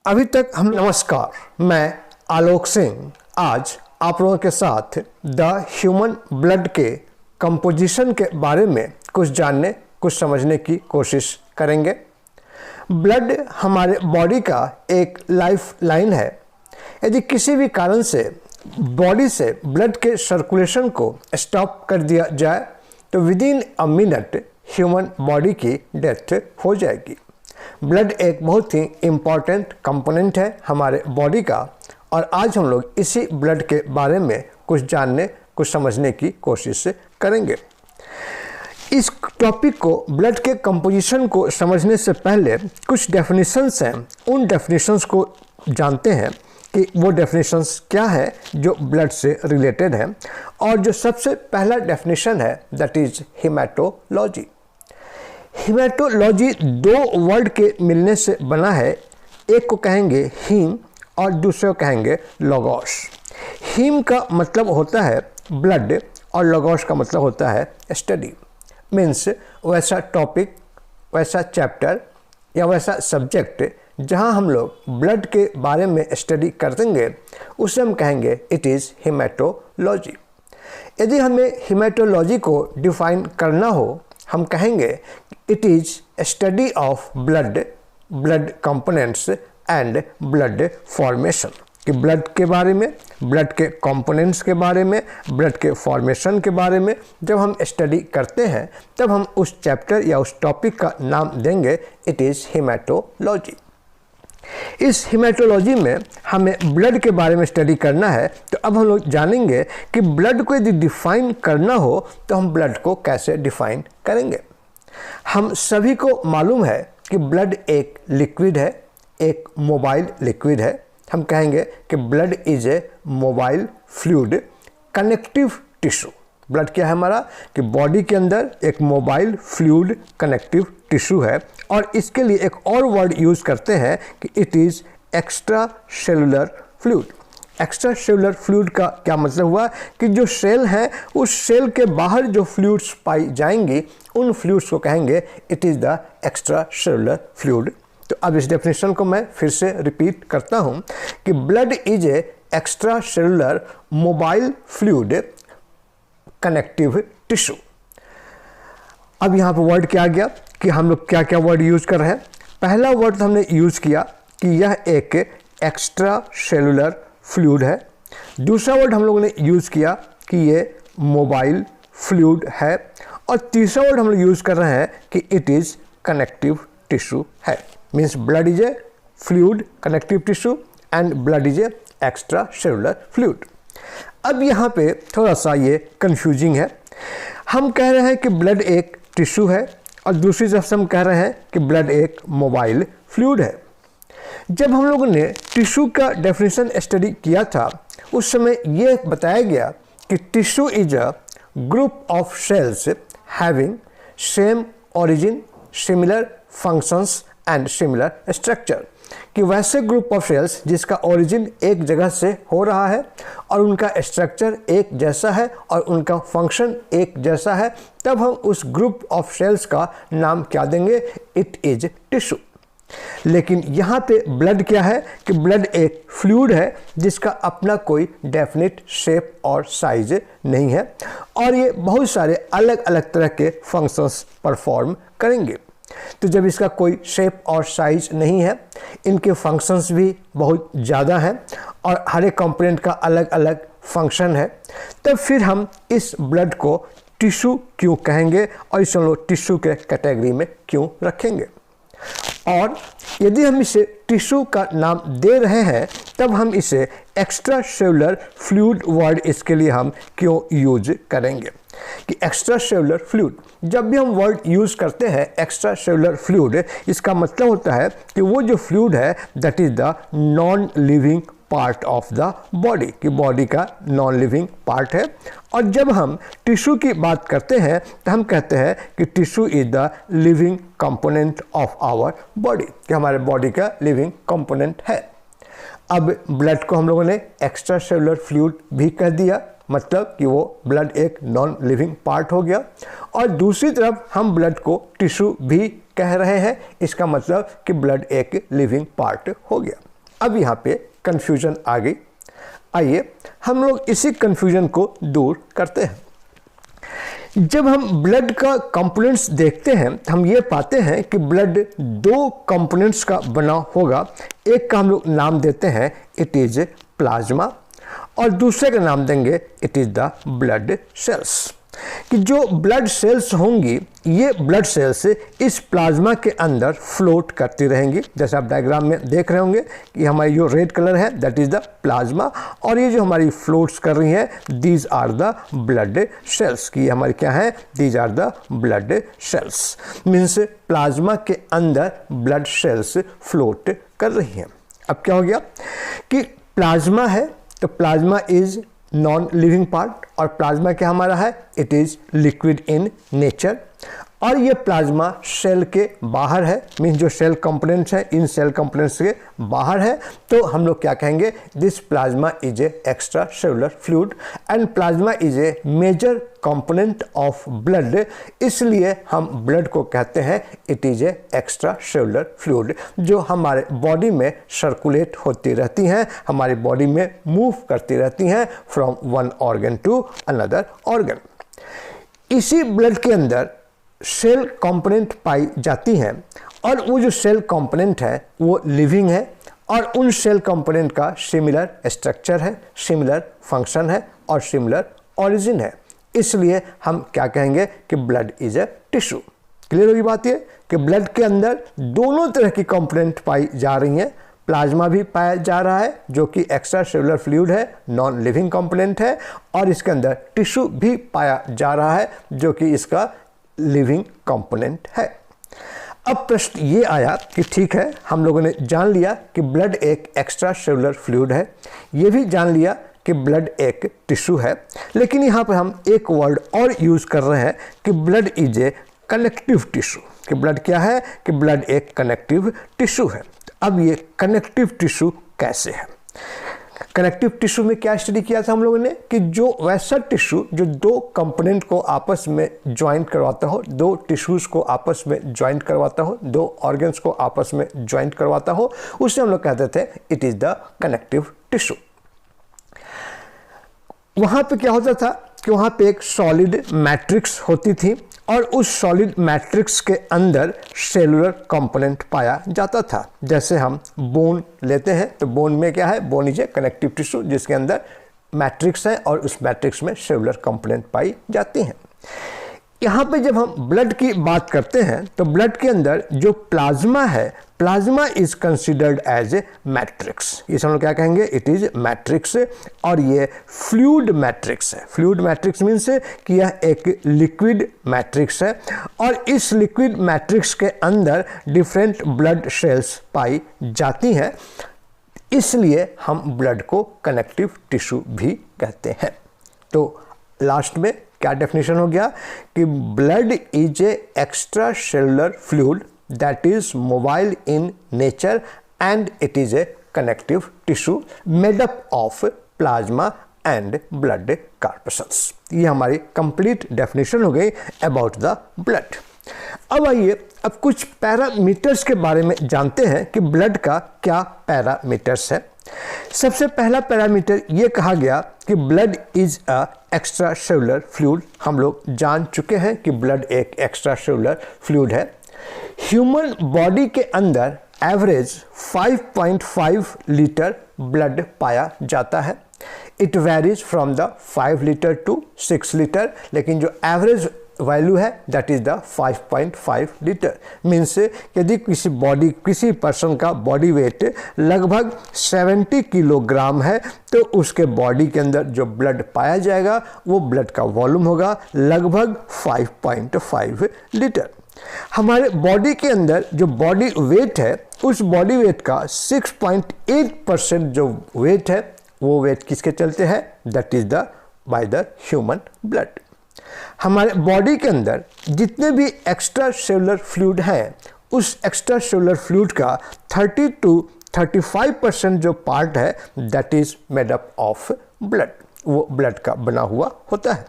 अभी तक हम नमस्कार, मैं आलोक सिंह आज आप लोगों के साथ द ह्यूमन ब्लड के कंपोजिशन के बारे में कुछ जानने कुछ समझने की कोशिश करेंगे। ब्लड हमारे बॉडी का एक लाइफ लाइन है। यदि किसी भी कारण से बॉडी से ब्लड के सर्कुलेशन को स्टॉप कर दिया जाए तो within a minute human body की डेथ हो जाएगी। ब्लड एक बहुत ही इम्पॉर्टेंट कंपोनेंट है हमारे बॉडी का और आज हम लोग इसी ब्लड के बारे में कुछ जानने कुछ समझने की कोशिश करेंगे। इस टॉपिक को ब्लड के कंपोजिशन को समझने से पहले कुछ डेफिनेशंस हैं, उन डेफिनेशंस को जानते हैं कि वो डेफिनेशंस क्या है जो ब्लड से रिलेटेड है। और जो सबसे पहला डेफिनेशन है दैट इज हेमाटोलॉजी। हेमाटोलॉजी दो वर्ड के मिलने से बना है, एक को कहेंगे हीम और दूसरे को कहेंगे लोगोस। हीम का मतलब होता है ब्लड और लोगोस का मतलब होता है स्टडी। मीन्स वैसा टॉपिक, वैसा चैप्टर या वैसा सब्जेक्ट जहां हम लोग ब्लड के बारे में स्टडी करतेंगे उसे हम कहेंगे इट इज़ हेमाटोलॉजी। यदि हमें हेमाटोलॉजी को डिफाइन करना हो हम कहेंगे it is study of blood, blood components and blood formation. कि ब्लड के बारे में, ब्लड के कंपोनेंट्स के बारे में, ब्लड के फॉर्मेशन के बारे में जब हम स्टडी करते हैं तब हम उस चैप्टर या उस टॉपिक का नाम देंगे इट इज़ हेमाटोलॉजी। इस हेमाटोलॉजी में हमें ब्लड के बारे में स्टडी करना है तो अब हम लोग जानेंगे कि ब्लड को यदि डिफाइन करना हो तो हम ब्लड को कैसे डिफाइन करेंगे। हम सभी को मालूम है कि ब्लड एक लिक्विड है, एक मोबाइल लिक्विड है। हम कहेंगे कि blood is a mobile fluid connective tissue. Blood क्या है हमारा कि बॉडी के अंदर एक मोबाइल फ्लूइड कनेक्टिव टिश्यू है। और इसके लिए एक और वर्ड यूज़ करते हैं कि it is extra cellular fluid. Extra cellular fluid का क्या मतलब हुआ कि जो सेल हैं उस सेल के बाहर जो फ्लूइड्स पाई जाएंगी उन फ्लूइड्स को कहेंगे it is the extra cellular fluid. तो अब इस डेफिनेशन को मैं फिर से रिपीट करता हूँ कि blood is a extra cellular mobile fluid connective tissue. अब यहाँ पर वर्ड क्या आ गया कि हम लोग क्या क्या वर्ड यूज़ कर रहे हैं। पहला वर्ड हमने यूज़ किया कि यह एक एक्स्ट्रा सेलुलर फ्लूइड है। दूसरा वर्ड हम लोगों ने यूज़ किया कि ये मोबाइल फ्लूइड है। और तीसरा वर्ड हम लोग यूज़ कर रहे हैं कि इट इज़ कनेक्टिव टिश्यू है। Means blood is a fluid connective tissue and blood is a extracellular fluid. अब यहाँ पे थोड़ा सा ये कंफ्यूजिंग है। हम कह रहे हैं कि ब्लड एक टिश्यू है और दूसरी तरफ से हम कह रहे हैं कि ब्लड एक मोबाइल फ्लूइड है। जब हम लोगों ने टिश्यू का डेफिनेशन स्टडी किया था उस समय ये बताया गया कि tissue is a group of sales having same origin, similar functions and similar structure. कि वैसे ग्रुप ऑफ सेल्स जिसका ओरिजिन एक जगह से हो रहा है और उनका स्ट्रक्चर एक जैसा है और उनका फंक्शन एक जैसा है, तब हम उस ग्रुप ऑफ सेल्स का नाम क्या देंगे, इट इज टिश्यू। लेकिन यहाँ पे ब्लड क्या है कि ब्लड एक फ्लूइड है जिसका अपना कोई डेफिनेट शेप और साइज नहीं है और ये बहुत सारे अलग अलग तरह के फंक्शंस परफॉर्म करेंगे। तो जब इसका कोई शेप और साइज नहीं है, इनके फंक्शंस भी बहुत ज़्यादा हैं और हर एक कंपोनेंट का अलग अलग फंक्शन है, तब फिर हम इस ब्लड को टिश्यू क्यों कहेंगे और इसे हम लोग टिश्यू के कैटेगरी में क्यों रखेंगे। और यदि हम इसे टिश्यू का नाम दे रहे हैं तब हम इसे एक्स्ट्रा सेलुलर फ्लूइड वर्ड इसके लिए हम क्यों यूज करेंगे कि एक्स्ट्रा सेलुलर फ्लूइड। जब भी हम वर्ड यूज़ करते हैं एक्स्ट्रा सेलुलर फ्लूइड, इसका मतलब होता है कि वो जो फ्लूइड है that is the non living part of the body, कि बॉडी का नॉन लिविंग पार्ट है। और जब हम टिश्यू की बात करते हैं तो हम कहते हैं कि tissue is the living component of our body, कि हमारे बॉडी का लिविंग कंपोनेंट है। अब ब्लड को हम लोगों ने एक्स्ट्रा सेलुलर फ्लूइड भी कह दिया, मतलब कि वो ब्लड एक नॉन लिविंग पार्ट हो गया। और दूसरी तरफ हम ब्लड को टिश्यू भी कह रहे हैं, इसका मतलब कि ब्लड एक लिविंग पार्ट हो गया। अब यहाँ पे कन्फ्यूजन आ गई। आइए हम लोग इसी कन्फ्यूजन को दूर करते हैं। जब हम ब्लड का कंपोनेंट्स देखते हैं तो हम ये पाते हैं कि ब्लड दो कंपोनेंट्स का बना होगा। एक का हम लोग नाम देते हैं इट इज प्लाज्मा और दूसरे का नाम देंगे it is the blood cells. कि जो ब्लड सेल्स होंगी ये ब्लड सेल्स इस प्लाज्मा के अंदर फ्लोट करती रहेंगी। जैसे आप डायग्राम में देख रहे होंगे कि हमारी जो रेड कलर है दैट इज द प्लाज्मा और ये जो हमारी फ्लोट्स कर रही हैं these are the blood cells. कि ये हमारी क्या है, these are the blood cells. Means plasma के अंदर ब्लड सेल्स फ्लोट कर रही हैं। अब क्या हो गया कि प्लाज्मा है तो plasma is non living part और प्लाज्मा क्या हमारा है, it is liquid in nature और ये प्लाज्मा सेल के बाहर है। मीन्स जो सेल कंपोनेंट्स हैं इन सेल कंपोनेंट्स के बाहर है। तो हम लोग क्या कहेंगे, this plasma is a extracellular fluid and plasma is a major component of blood. इसलिए हम ब्लड को कहते हैं it is a extracellular fluid जो हमारे बॉडी में सर्कुलेट होती रहती हैं, हमारी बॉडी में मूव करती रहती हैं from one organ to another organ. इसी ब्लड के अंदर सेल कंपोनेंट पाई जाती हैं और वो जो सेल कंपोनेंट है वो लिविंग है और उन सेल कंपोनेंट का सिमिलर स्ट्रक्चर है, सिमिलर फंक्शन है और सिमिलर ओरिजिन है। इसलिए हम क्या कहेंगे कि blood is a tissue. Clear होगी बात ये कि ब्लड के अंदर दोनों तरह की कंपोनेंट पाई जा रही हैं। प्लाज्मा भी पाया जा रहा है जो कि एक्स्ट्रा सेलुलर फ्लूइड है, नॉन लिविंग कंपोनेंट है और इसके अंदर टिश्यू भी पाया जा रहा है जो कि इसका लिविंग कंपोनेंट है। अब प्रश्न ये आया कि ठीक है हम लोगों ने जान लिया कि ब्लड एक एक्स्ट्रा सेलुलर फ्लूइड है, ये भी जान लिया कि ब्लड एक टिश्यू है, लेकिन यहाँ पर हम एक वर्ड और यूज़ कर रहे हैं कि blood is a connective tissue. कि ब्लड क्या है, कि ब्लड एक कनेक्टिव टिश्यू है। अब ये कनेक्टिव टिश्यू कैसे है? कनेक्टिव टिश्यू में क्या स्टडी किया था हम लोगों ने कि जो वैसा टिश्यू जो दो कंपोनेंट को आपस में ज्वाइंट करवाता हो, दो टिश्यूज को आपस में ज्वाइंट करवाता हो, दो ऑर्गन्स को आपस में ज्वाइंट करवाता हो, उसे हम लोग कहते थे it is the connective tissue. वहां पे क्या होता था कि वहां पे एक सॉलिड मैट्रिक्स होती थी और उस सॉलिड मैट्रिक्स के अंदर सेलुलर कंपोनेंट पाया जाता था। जैसे हम बोन लेते हैं तो बोन में क्या है, bone is a connective tissue जिसके अंदर मैट्रिक्स है और उस मैट्रिक्स में सेलुलर कंपोनेंट पाई जाती हैं। यहाँ पे जब हम ब्लड की बात करते हैं तो ब्लड के अंदर जो प्लाज्मा है, plasma is considered as a matrix. इसे हम लोग क्या कहेंगे, इट इज मैट्रिक्स और ये फ्लूइड मैट्रिक्स है। फ्लूइड मैट्रिक्स मीन्स कि यह एक लिक्विड मैट्रिक्स है और इस लिक्विड मैट्रिक्स के अंदर डिफरेंट ब्लड सेल्स पाई जाती हैं। इसलिए हम ब्लड को कनेक्टिव टिश्यू भी कहते हैं। तो लास्ट में क्या डेफिनेशन हो गया कि blood is a extracellular fluid that is mobile in nature and it is A connective tissue made up of plasma and blood corpuscles. ये हमारी कंप्लीट डेफिनेशन हो गई अबाउट द ब्लड। अब आइए अब कुछ पैरामीटर्स के बारे में जानते हैं कि ब्लड का क्या पैरामीटर्स है। सबसे पहला पैरामीटर ये कहा गया कि blood is a extracellular fluid. हम लोग जान चुके हैं कि ब्लड एक एक्स्ट्रा सेलुलर फ्लूइड है। ह्यूमन बॉडी के अंदर एवरेज 5.5 लीटर ब्लड पाया जाता है। It varies from the 5 litre to 6 litre, लेकिन जो एवरेज वैल्यू है that is the 5.5 litre. Means यदि किसी पर्सन का बॉडी वेट लगभग 70 किलोग्राम है तो उसके बॉडी के अंदर जो ब्लड पाया जाएगा वो ब्लड का वॉल्यूम होगा लगभग 5.5 लीटर। हमारे बॉडी के अंदर जो बॉडी वेट है उस बॉडी वेट का 6.8% जो वेट है वो वेट किसके चलते हैं, that is the by the human blood. हमारे बॉडी के अंदर जितने भी एक्स्ट्रा सेलुलर फ्लूइड हैं उस एक्स्ट्रा सेलुलर फ्लूइड का 30 to 35% जो पार्ट है that is made up of blood, वो ब्लड का बना हुआ होता है।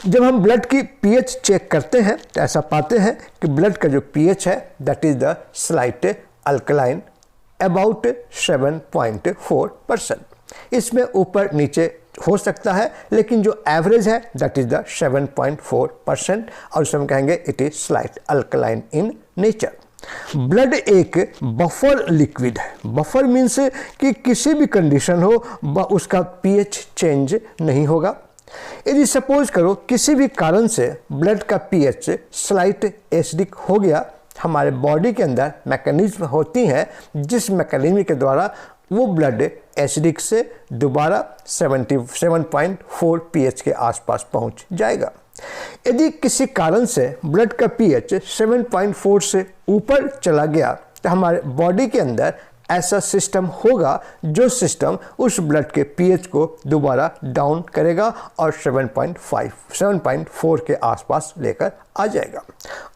जब हम ब्लड की पीएच चेक करते हैं तो ऐसा पाते हैं कि ब्लड का जो पीएच है that is the slight alkaline about 7.4%। इसमें ऊपर नीचे हो सकता है, लेकिन जो एवरेज है दैट इज द 7.4%, और उसमें कहेंगे it is slight alkaline in nature. Blood एक बफर लिक्विड है। बफर मीन्स कि किसी भी कंडीशन हो उसका पीएच चेंज नहीं होगा। यदि सपोज करो किसी भी कारण से ब्लड का पीएच स्लाइट एसिडिक हो गया, हमारे बॉडी के अंदर मैकेनिज्म होती हैं जिस मैकेनिज्म के द्वारा वो ब्लड एसिडिक से दोबारा 7.4 पीएच के आसपास पहुंच जाएगा। यदि किसी कारण से ब्लड का पीएच 7.4 से ऊपर चला गया तो हमारे बॉडी के अंदर ऐसा सिस्टम होगा जो सिस्टम उस ब्लड के पीएच को दोबारा डाउन करेगा और 7.4 के आसपास लेकर आ जाएगा।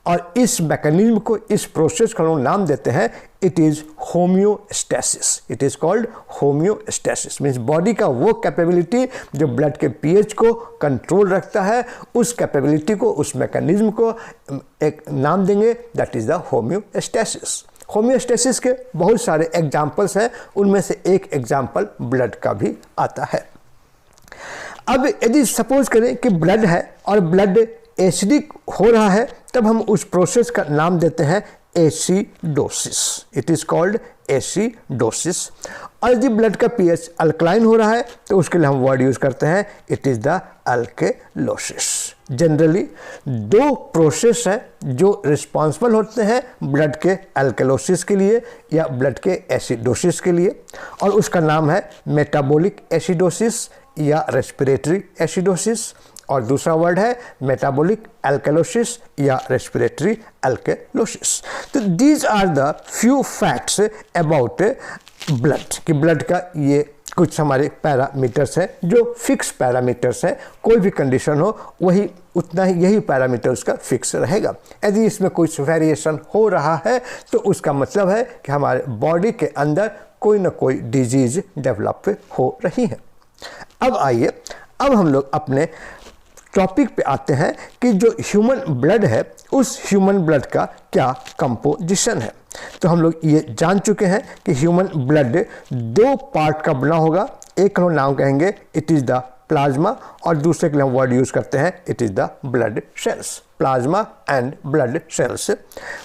और इस मैकेनिज्म को, इस प्रोसेस को हम नाम देते हैं it is homeostasis. It is called homeostasis. Means body का वो कैपेबिलिटी जो ब्लड के पीएच को कंट्रोल रखता है, उस कैपेबिलिटी को, उस मैकेनिज्म को एक नाम देंगे that is the homeostasis. Homeostasis के बहुत सारे एग्जाम्पल्स हैं, उनमें से एक एग्जाम्पल ब्लड का भी आता है। अब यदि सपोज करें कि ब्लड है और ब्लड एसिडिक हो रहा है, तब हम उस प्रोसेस का नाम देते हैं acidosis. It is called acidosis. और यदि ब्लड का पीएच अल्कलाइन हो रहा है तो उसके लिए हम वर्ड यूज करते हैं इट इज द अल्केलोसिस। जनरली दो प्रोसेस हैं जो रिस्पॉन्सिबल होते हैं ब्लड के अल्केलोसिस के लिए या ब्लड के एसिडोसिस के लिए, और उसका नाम है मेटाबॉलिक एसिडोसिस या रेस्पिरेटरी एसिडोसिस, और दूसरा वर्ड है मेटाबॉलिक अल्केलोसिस या रेस्पिरेटरी अल्केलोसिस। तो these are the few facts about blood कि ब्लड का ये कुछ हमारे पैरामीटर्स हैं जो फिक्स पैरामीटर्स हैं। कोई भी कंडीशन हो वही उतना ही, यही पैरामीटर उसका फिक्स रहेगा। यदि इसमें कुछ वेरिएशन हो रहा है तो उसका मतलब है कि हमारे बॉडी के अंदर कोई ना कोई डिजीज डेवलप हो रही है। अब आइए, अब हम लोग अपने टॉपिक पे आते हैं कि जो ह्यूमन ब्लड है उस ह्यूमन ब्लड का क्या कंपोजिशन है। तो हम लोग ये जान चुके हैं कि ह्यूमन ब्लड दो पार्ट का बना होगा। एक हम नाम कहेंगे इट इज़ द प्लाज्मा, और दूसरे के लिए हम वर्ड यूज़ करते हैं it is the blood sales. Plasma and blood cells.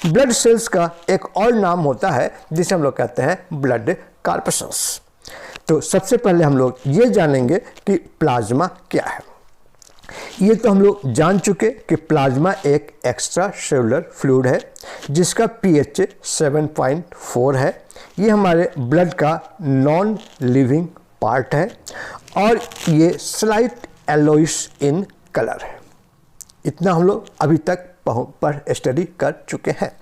Blood cells का एक और नाम होता है जिसे हम लोग कहते हैं ब्लड कार्पसन्स। तो सबसे पहले हम लोग ये जानेंगे कि प्लाज्मा क्या है। ये तो हम लोग जान चुके कि प्लाज्मा एक एक्स्ट्रा सेलुलर फ्लूइड है जिसका पीएच 7.4 है। ये हमारे ब्लड का नॉन लिविंग पार्ट है और ये स्लाइट येलोइश इन कलर है। इतना हम लोग अभी तक पर स्टडी कर चुके हैं।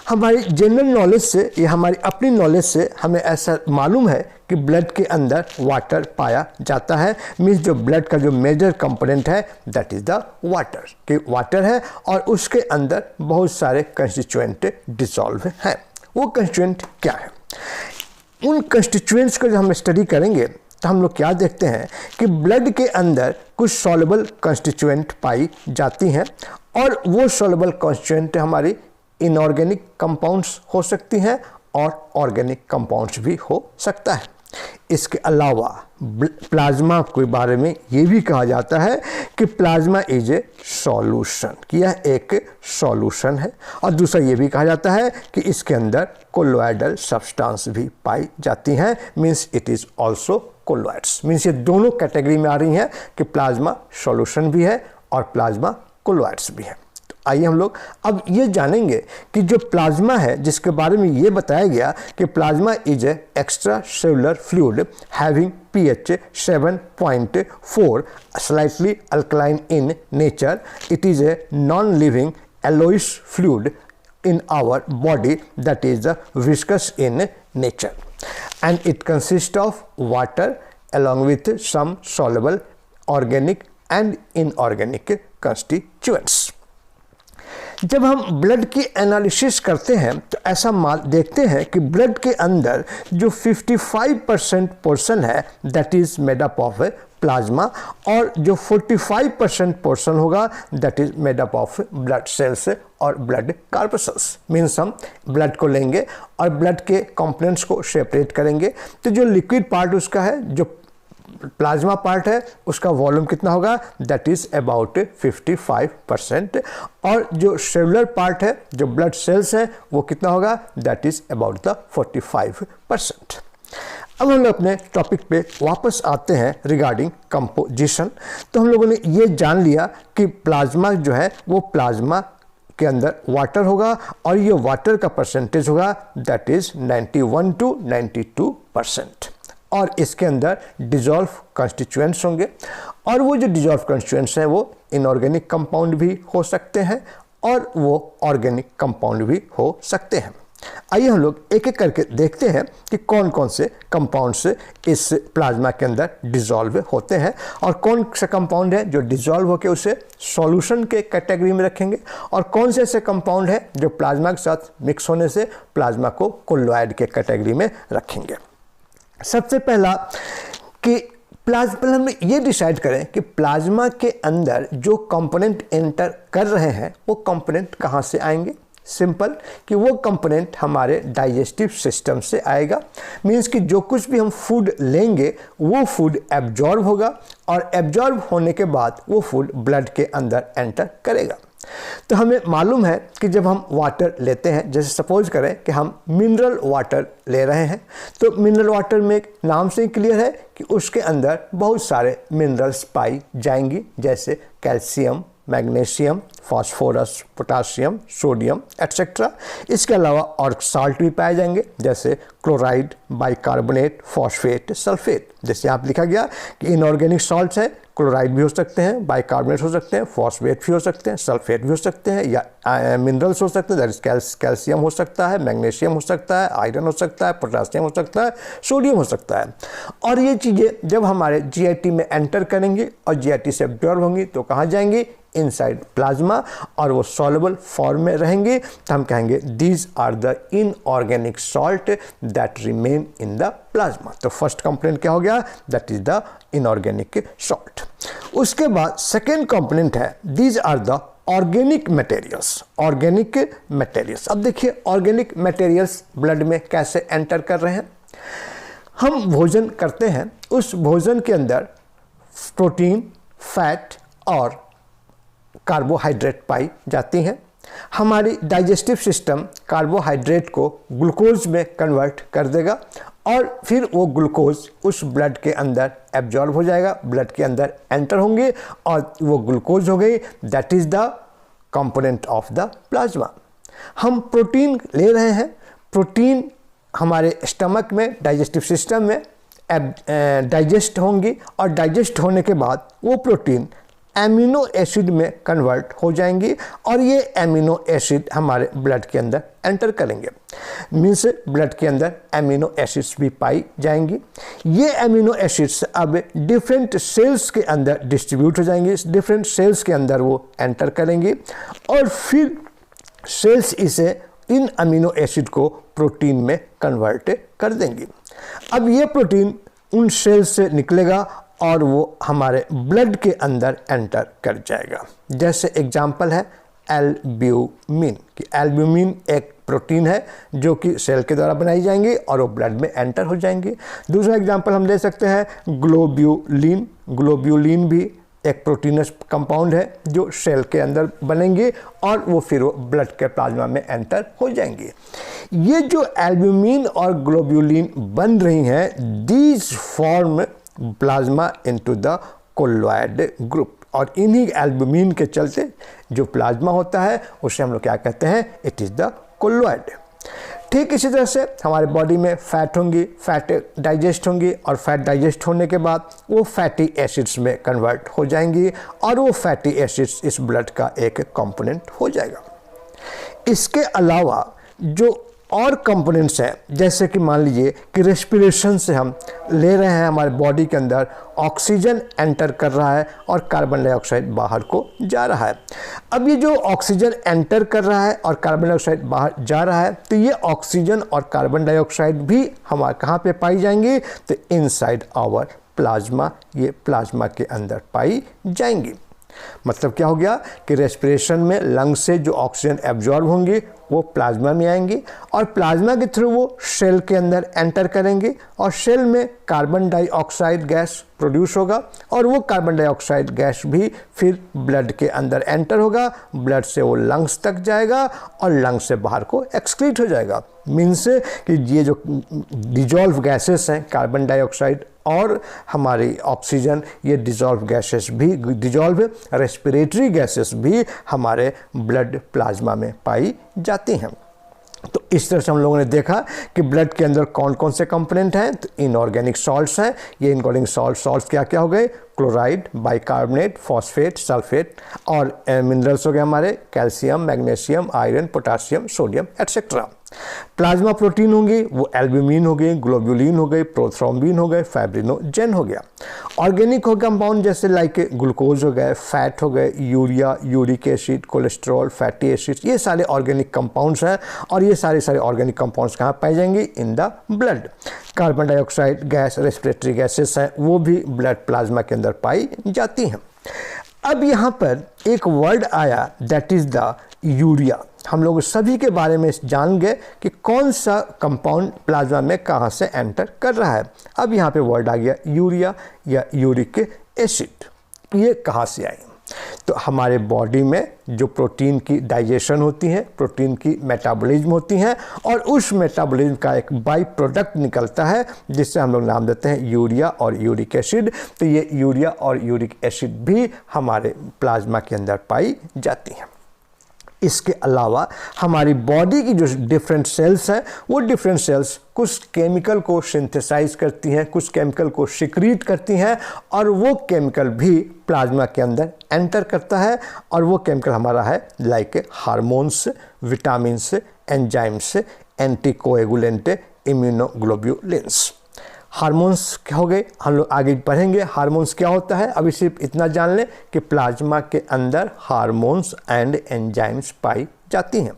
हमारी जनरल नॉलेज से या हमारी अपनी नॉलेज से हमें ऐसा मालूम है कि ब्लड के अंदर वाटर पाया जाता है। मीन्स जो ब्लड का जो मेजर कंपोनेंट है दैट इज़ द वाटर, कि वाटर है और उसके अंदर बहुत सारे कंस्टिट्यूएंट डिसॉल्व हैं। वो कंस्टिट्यूएंट क्या है? उन कंस्टिट्यूएंट्स को जब हम स्टडी करेंगे तो हम लोग क्या देखते हैं कि ब्लड के अंदर कुछ सॉल्युबल कंस्टिट्यूएंट पाई जाती हैं, और वो सॉल्युबल कंस्टिट्यूएंट हमारी इनऑर्गेनिक कंपाउंड्स हो सकती हैं और ऑर्गेनिक कंपाउंड्स भी हो सकता है। इसके अलावा प्लाज्मा के बारे में ये भी कहा जाता है कि प्लाज्मा इज ए सॉल्यूशन, कि यह एक सॉल्यूशन है। और दूसरा ये भी कहा जाता है कि इसके अंदर कोलोइडल सब्सटेंस भी पाई जाती हैं। Means it is also colloids. Means ये दोनों कैटेगरी में आ रही हैं कि प्लाज्मा सॉल्यूशन भी है और प्लाज्मा कोलोइड्स भी है। आइए हम लोग अब ये जानेंगे कि जो प्लाज्मा है जिसके बारे में ये बताया गया कि plasma is a extracellular fluid having pH 7.4 slightly alkaline in nature. It is a non living yellowish fluid in our body that is viscous in nature, and it consists of water along with some soluble organic and inorganic constituents. जब हम blood की analysis करते हैं तो ऐसा देखते हैं कि ब्लड के अंदर जो 55% पोर्शन है that is made up of plasma, और जो 45% पोर्शन होगा that is made up of blood cells और ब्लड कार्पसल्स। मीन्स हम ब्लड को लेंगे और ब्लड के कंपोनेंट्स को सेपरेट करेंगे, तो जो लिक्विड पार्ट उसका है, जो प्लाज्मा पार्ट है, उसका वॉल्यूम कितना होगा, दैट इज अबाउट 55%, और जो सेलुलर पार्ट है, जो ब्लड सेल्स है, वो कितना होगा, दैट इज अबाउट द 45%। अब हम लोग अपने टॉपिक पे वापस आते हैं रिगार्डिंग कंपोजिशन। तो हम लोगों ने ये जान लिया कि प्लाज्मा जो है वो प्लाज्मा के अंदर वाटर होगा, और ये वाटर का परसेंटेज होगा दैट इज 91 to 92%, और इसके अंदर डिजॉल्व कॉन्स्टिट्यूएंट्स होंगे, और वो जो डिजॉल्व कॉन्स्टिट्यूएंट्स हैं वो इनऑर्गेनिक कंपाउंड भी हो सकते हैं और वो ऑर्गेनिक कंपाउंड भी हो सकते हैं। आइए हम लोग एक एक करके देखते हैं कि कौन कौन से कंपाउंड्स इस प्लाज्मा के अंदर डिजॉल्व होते हैं, और कौन से कंपाउंड है जो डिजॉल्व होकर उसे सॉल्यूशन के कैटेगरी में रखेंगे, और कौन से ऐसे कंपाउंड है जो प्लाज्मा के साथ मिक्स होने से प्लाज्मा को कोलोइड के कैटेगरी में रखेंगे। सबसे पहला कि प्लाज्मा, हम ये डिसाइड करें कि प्लाज्मा के अंदर जो कंपोनेंट एंटर कर रहे हैं वो कंपोनेंट कहाँ से आएंगे। सिंपल कि वो कंपोनेंट हमारे डाइजेस्टिव सिस्टम से आएगा। मीन्स कि जो कुछ भी हम फूड लेंगे वो फूड एब्जॉर्ब होगा, और एब्जॉर्ब होने के बाद वो फूड ब्लड के अंदर एंटर करेगा। तो हमें मालूम है कि जब हम वाटर लेते हैं, जैसे सपोज करें कि हम मिनरल वाटर ले रहे हैं, तो मिनरल वाटर में नाम से ही क्लियर है कि उसके अंदर बहुत सारे मिनरल्स पाई जाएंगी, जैसे calcium, magnesium, phosphorus, potassium, sodium etcetera. इसके अलावा और साल्ट भी पाए जाएंगे, जैसे क्लोराइड, बाइकार्बोनेट, फॉस्फेट, सल्फेट। जैसे यहाँ लिखा गया कि इनऑर्गेनिक सॉल्ट्स हैं, क्लोराइड भी हो सकते हैं, बाइकार्बोनेट हो सकते हैं, फॉस्फेट भी हो सकते हैं, सल्फेट भी हो सकते हैं, या मिनरल्स हो सकते हैं, दैट इज कैल्शियम हो सकता है, मैग्नीशियम हो सकता है, आयरन हो सकता है, पोटासियम हो सकता है, सोडियम हो सकता है। और ये चीज़ें जब हमारे जीआईटी में एंटर करेंगी और जीआईटी से एब्जॉर्ब होंगी तो कहाँ जाएंगी, इनसाइड प्लाज्मा, और वो सॉल्युबल फॉर्म में रहेंगे। तो हम कहेंगे these are the inorganic salt that remain in the plasma. तो फर्स्ट कंपोनेंट क्या हो गया, that is the inorganic salt. उसके बाद सेकेंड कंपोनेंट है these are the organic materials. Organic materials, अब देखिए ऑर्गेनिक मटेरियल्स ब्लड में कैसे एंटर कर रहे हैं। हम भोजन करते हैं, उस भोजन के अंदर प्रोटीन, फैट और कार्बोहाइड्रेट पाई जाती हैं। हमारी डाइजेस्टिव सिस्टम कार्बोहाइड्रेट को ग्लूकोज में कन्वर्ट कर देगा, और फिर वो ग्लूकोज उस ब्लड के अंदर एब्जॉर्ब हो जाएगा, ब्लड के अंदर एंटर होंगे, और वो ग्लूकोज हो गई, that is the component of the plasma. हम प्रोटीन ले रहे हैं, प्रोटीन हमारे स्टमक में, डाइजेस्टिव सिस्टम में डाइजेस्ट होंगी, और डाइजेस्ट होने के बाद वो प्रोटीन एमिनो एसिड में कन्वर्ट हो जाएंगी, और ये एमिनो एसिड हमारे ब्लड के अंदर एंटर करेंगे। मीन्स ब्लड के अंदर एमिनो एसिड्स भी पाई जाएंगी। ये एमिनो एसिड्स अब डिफरेंट सेल्स के अंदर डिस्ट्रीब्यूट हो जाएंगे, डिफरेंट सेल्स के अंदर वो एंटर करेंगी, और फिर सेल्स इसे इन अमीनो एसिड को प्रोटीन में कन्वर्ट कर देंगी। अब ये प्रोटीन उन सेल्स से निकलेगा और वो हमारे ब्लड के अंदर एंटर कर जाएगा। जैसे एग्जाम्पल है एल्ब्यूमिन, कि एल्ब्यूमिन एक प्रोटीन है जो कि सेल के द्वारा बनाई जाएंगी और वो ब्लड में एंटर हो जाएंगी। दूसरा एग्जाम्पल हम ले सकते हैं ग्लोब्यूलिन। ग्लोब्यूलिन भी एक प्रोटीनस कंपाउंड है जो सेल के अंदर बनेंगे और वो फिर वो ब्लड के प्लाज्मा में एंटर हो जाएंगे। ये जो एल्ब्यूमिन और ग्लोब्यूलिन बन रही हैं, these form plasma into the colloid group, और इन्हीं एल्ब्यूमिन के चलते जो प्लाज्मा होता है उसे हम लोग क्या कहते हैं, इट इज़ द कोलोइड। ठीक इसी तरह से हमारे बॉडी में फैट होंगी, फैट डाइजेस्ट होंगी, और फैट डाइजेस्ट होने के बाद वो फैटी एसिड्स में कन्वर्ट हो जाएंगी, और वो फैटी एसिड्स इस ब्लड का एक कंपोनेंट हो जाएगा। इसके अलावा जो और कंपोनेंट्स हैं, जैसे कि मान लीजिए कि रेस्पिरेशन से हम ले रहे हैं, हमारे बॉडी के अंदर ऑक्सीजन एंटर कर रहा है और कार्बन डाइऑक्साइड बाहर को जा रहा है। अब ये जो ऑक्सीजन एंटर कर रहा है और कार्बन डाइऑक्साइड बाहर जा रहा है, तो ये ऑक्सीजन और कार्बन डाइऑक्साइड भी हमारे कहाँ पे पाई जाएंगी, तो इनसाइड आवर प्लाज्मा, ये प्लाज्मा के अंदर पाई जाएंगी। मतलब क्या हो गया कि रेस्पिरेशन में लंग्स से जो ऑक्सीजन एब्जॉर्ब होंगी वो प्लाज्मा में आएंगी और प्लाज्मा के थ्रू वो सेल के अंदर एंटर करेंगे और सेल में कार्बन डाइऑक्साइड गैस प्रोड्यूस होगा और वो कार्बन डाइऑक्साइड गैस भी फिर ब्लड के अंदर एंटर होगा, ब्लड से वो लंग्स तक जाएगा और लंग्स से बाहर को एक्सक्रीट हो जाएगा। मीन्स कि ये जो डिजॉल्व गैसेस हैं कार्बन डाइऑक्साइड और हमारी ऑक्सीजन, ये डिजॉल्व गैसेस भी, डिजॉल्व रेस्पिरेटरी गैसेस भी हमारे ब्लड प्लाज्मा में पाई जाती हैं। तो इस तरह से हम लोगों ने देखा कि ब्लड के अंदर कौन कौन से कंपोनेंट हैं। तो इनऑर्गेनिक सॉल्ट्स हैं। ये इनऑर्गेनिक सॉल्ट्स क्या क्या हो गए? क्लोराइड, बाइकार्बोनेट, फॉस्फेट, सल्फेट और मिनरल्स हो गए हमारे calcium, magnesium, iron, potassium, sodium etcetera. Plasma protein होंगी वो एल्ब्यूमिन हो गई, ग्लोब्यूलिन हो गई, प्रोथ्रोम्बिन हो गए, फाइब्रिनोजेन हो गया। ऑर्गेनिक हो कंपाउंड जैसे लाइक ग्लूकोज हो गए, फैट हो गए, urea, uric acid, cholesterol, fatty acid, ये सारे ऑर्गेनिक कंपाउंड्स हैं और ये सारे ऑर्गेनिक कंपाउंड्स कहाँ पाए जाएंगे? इन the blood. Carbon dioxide gas, respiratory gases हैं, वो भी ब्लड प्लाज्मा के अंदर पाई जाती हैं। अब यहाँ पर एक वर्ड आया दैट इज द यूरिया। हम लोग सभी के बारे में जान गए कि कौन सा कंपाउंड प्लाज्मा में कहाँ से एंटर कर रहा है। अब यहाँ पे वर्ड आ गया यूरिया या यूरिक एसिड। ये कहाँ से आई? तो हमारे बॉडी में जो प्रोटीन की डाइजेशन होती है, प्रोटीन की मेटाबॉलिज्म होती है और उस मेटाबॉलिज्म का एक बाई प्रोडक्ट निकलता है जिससे हम लोग नाम देते हैं यूरिया और यूरिक एसिड। तो ये यूरिया और यूरिक एसिड भी हमारे प्लाज्मा के अंदर पाई जाती हैं। इसके अलावा हमारी बॉडी की जो डिफरेंट सेल्स हैं वो डिफरेंट सेल्स कुछ केमिकल को सिंथेसाइज करती हैं, कुछ केमिकल को सिक्रीट करती हैं और वो केमिकल भी प्लाज्मा के अंदर एंटर करता है और वो केमिकल हमारा है like hormones, vitamins, enzymes, anticoagulant, immunoglobulins. Hormones क्या हो गए? हम लोग आगे पढ़ेंगे हार्मोन्स क्या होता है। अभी सिर्फ इतना जान लें कि प्लाज्मा के अंदर हार्मोन्स एंड एंजाइम्स पाई जाती हैं।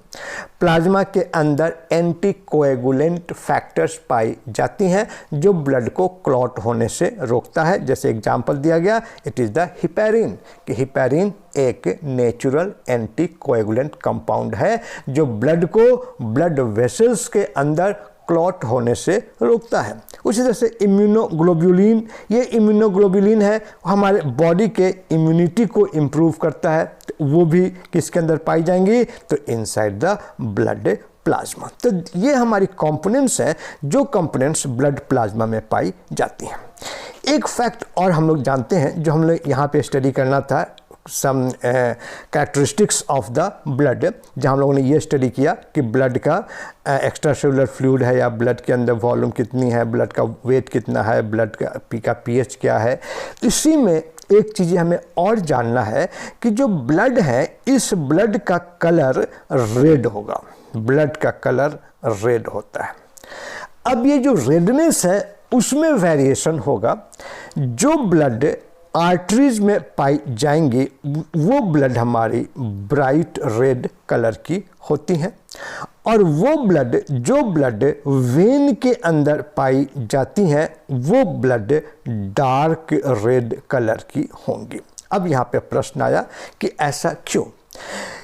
प्लाज्मा के अंदर एंटीकोएगुलेंट फैक्टर्स पाई जाती हैं जो ब्लड को क्लॉट होने से रोकता है। जैसे एग्जांपल दिया गया, इट इज़ द हिपैरिन कि हिपैरिन एक नेचुरल एंटीकोएगुलेंट कंपाउंड है जो ब्लड को ब्लड वेसल्स के अंदर क्लॉट होने से रोकता है। उसी तरह से इम्यूनोग्लोब्युलिन, ये इम्यूनोग्लोब्युलिन है हमारे बॉडी के इम्यूनिटी को इम्प्रूव करता है। तो वो भी किसके अंदर पाई जाएंगी? तो इनसाइड द ब्लड प्लाज्मा। तो ये हमारी कंपोनेंट्स हैं जो कंपोनेंट्स ब्लड प्लाज्मा में पाई जाती हैं। एक फैक्ट और हम लोग जानते हैं जो हम लोग यहाँ पे स्टडी करना था, some characteristics of the blood, जहाँ हम लोगों ने ये स्टडी किया कि ब्लड का एक्स्ट्रा सेलुलर फ्लूइड है या ब्लड के अंदर वॉल्यूम कितनी है, ब्लड का वेट कितना है, ब्लड का पीएच क्या है। इसी में एक चीज़ हमें और जानना है कि जो ब्लड है इस ब्लड का कलर रेड होगा, ब्लड का कलर रेड होता है। अब ये जो रेडनेस है उसमें वेरिएशन होगा। जो ब्लड आर्टरीज में पाई जाएंगी वो ब्लड हमारी ब्राइट रेड कलर की होती हैं और वो ब्लड जो ब्लड वेन के अंदर पाई जाती हैं वो ब्लड डार्क रेड कलर की होंगी। अब यहाँ पे प्रश्न आया कि ऐसा क्यों?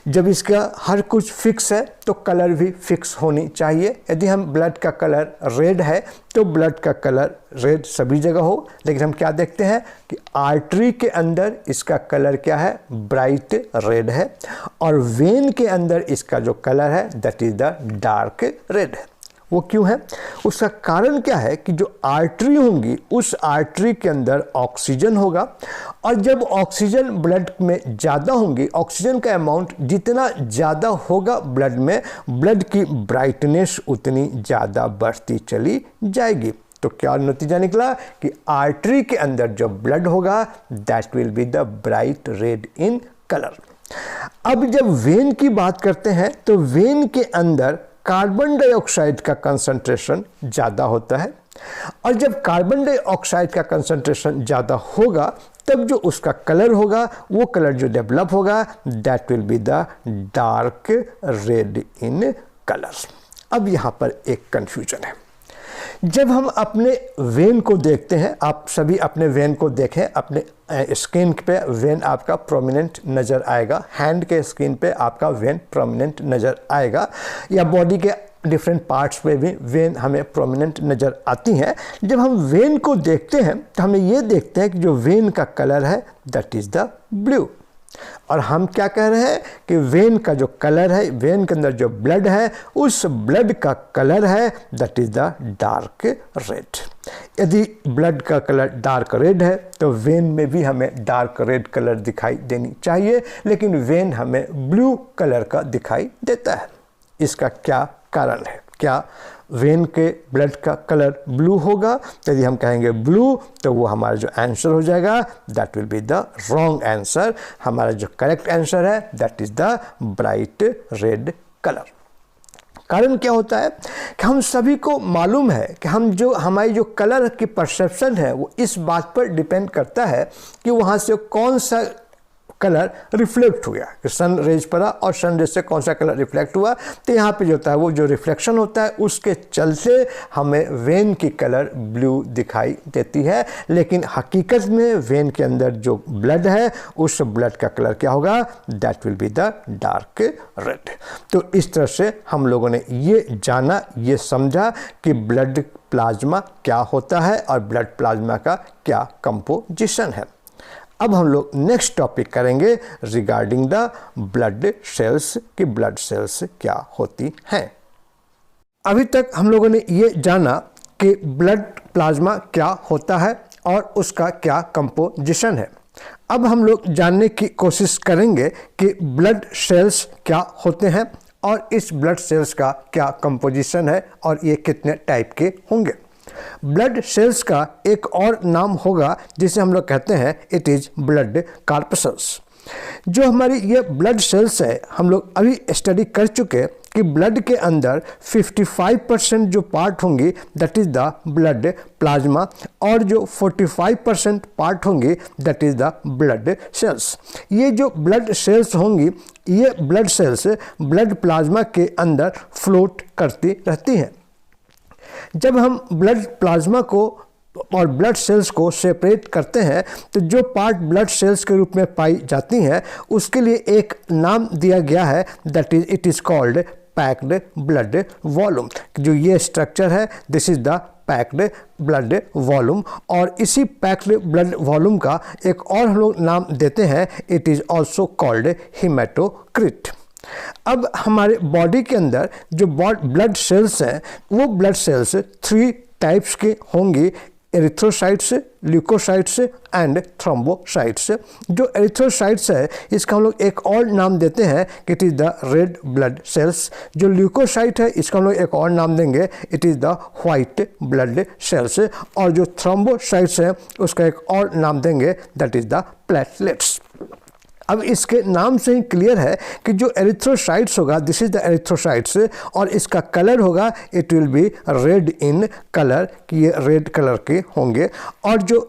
जब इसका हर कुछ फिक्स है तो कलर भी फिक्स होनी चाहिए। यदि हम ब्लड का कलर रेड है तो ब्लड का कलर रेड सभी जगह हो, लेकिन हम क्या देखते हैं कि आर्टरी के अंदर इसका कलर क्या है? ब्राइट रेड है और वेन के अंदर इसका जो कलर है that is the dark red है। वो क्यों है? उसका कारण क्या है कि जो आर्टरी होंगी उस आर्टरी के अंदर ऑक्सीजन होगा और जब ऑक्सीजन ब्लड में ज़्यादा होंगी, ऑक्सीजन का अमाउंट जितना ज़्यादा होगा ब्लड में, ब्लड की ब्राइटनेस उतनी ज़्यादा बढ़ती चली जाएगी। तो क्या नतीजा निकला कि आर्टरी के अंदर जो ब्लड होगा that will be the bright red in colour. अब जब वेन की बात करते हैं तो वेन के अंदर कार्बन डाइऑक्साइड का कंसंट्रेशन ज़्यादा होता है और जब कार्बन डाइऑक्साइड का कंसंट्रेशन ज़्यादा होगा तब जो उसका कलर होगा वो कलर जो डेवलप होगा that will be the dark red in colour. अब यहाँ पर एक कंफ्यूजन है जब हम अपने वेन को देखते हैं, आप सभी अपने वेन को देखें, अपने स्किन पे वेन आपका प्रोमिनेंट नज़र आएगा, हैंड के स्किन पे आपका वेन प्रोमिनेंट नज़र आएगा, या बॉडी के डिफरेंट पार्ट्स पे भी वेन हमें प्रोमिनेंट नज़र आती हैं। जब हम वेन को देखते हैं तो हमें ये देखते हैं कि जो वेन का कलर है दैट इज़ द ब्लू। और हम क्या कह रहे हैं कि वेन का जो कलर है, वेन के अंदर जो ब्लड है, उस ब्लड का कलर है that is the dark red. यदि ब्लड का कलर डार्क रेड है तो वेन में भी हमें डार्क रेड कलर दिखाई देनी चाहिए, लेकिन वेन हमें ब्लू कलर का दिखाई देता है। इसका क्या कारण है? क्या वेन के ब्लड का कलर ब्लू होगा? यदि हम कहेंगे ब्लू तो वो हमारा जो आंसर हो जाएगा that will be the wrong answer. हमारा जो करेक्ट आंसर है that is the bright red colour. कारण क्या होता है कि हम सभी को मालूम है कि हमारी जो कलर की परसेप्शन है वो इस बात पर डिपेंड करता है कि वहाँ से कौन सा कलर रिफ्लेक्ट हुआ, कि सन रेज पड़ा और सन रेज से कौन सा कलर रिफ्लेक्ट हुआ। तो यहाँ पे जो होता है वो जो रिफ्लेक्शन होता है उसके चलते हमें वेन की कलर ब्लू दिखाई देती है, लेकिन हकीकत में वेन के अंदर जो ब्लड है उस ब्लड का कलर क्या होगा? That will be the dark red. तो इस तरह से हम लोगों ने ये जाना, ये समझा कि ब्लड प्लाज्मा क्या होता है और ब्लड प्लाज्मा का क्या कंपोजिशन है। अब हम लोग नेक्स्ट टॉपिक करेंगे रिगार्डिंग द ब्लड सेल्स कि ब्लड सेल्स क्या होती हैं। अभी तक हम लोगों ने ये जाना कि ब्लड प्लाज्मा क्या होता है और उसका क्या कंपोजिशन है। अब हम लोग जानने की कोशिश करेंगे कि ब्लड सेल्स क्या होते हैं और इस ब्लड सेल्स का क्या कंपोजिशन है और ये कितने टाइप के होंगे। ब्लड सेल्स का एक और नाम होगा जिसे हम लोग कहते हैं इट इज़ ब्लड कॉर्पसल्स। जो हमारी ये ब्लड सेल्स है, हम लोग अभी स्टडी कर चुके कि ब्लड के अंदर 55% जो पार्ट होंगी that is the blood plasma और जो 45% पार्ट होंगी that is the blood sales. ये जो ब्लड सेल्स होंगी ये ब्लड सेल्स ब्लड प्लाज्मा के अंदर फ्लोट करती रहती हैं। जब हम ब्लड प्लाज्मा को और ब्लड सेल्स को सेपरेट करते हैं तो जो पार्ट ब्लड सेल्स के रूप में पाई जाती हैं उसके लिए एक नाम दिया गया है that is it is called packed blood volume. जो ये स्ट्रक्चर है this is the packed blood volume, और इसी पैक्ड ब्लड वॉल्यूम का एक और हम लोग नाम देते हैं it is also called haematocrit. अब हमारे बॉडी के अंदर जो ब्लड सेल्स हैं वो ब्लड सेल्स 3 टाइप्स के होंगी, एरिथ्रोसाइट्स, ल्यूकोसाइट्स एंड थ्रोम्बोसाइट्स। जो एरिथ्रोसाइट्स है इसका हम लोग एक और नाम देते हैं कि it is the red blood sales. जो ल्यूकोसाइट है इसका हम लोग एक और नाम देंगे it is the white blood cells, और जो थ्रोम्बोसाइट्स है उसका एक और नाम देंगे दैट इज़ द प्लेटलेट्स। अब इसके नाम से ही क्लियर है कि जो एरिथ्रोसाइट्स होगा दिस इज़ द एरिथ्रोसाइट्स और इसका कलर होगा it will B red in colour, कि ये रेड कलर के होंगे। और जो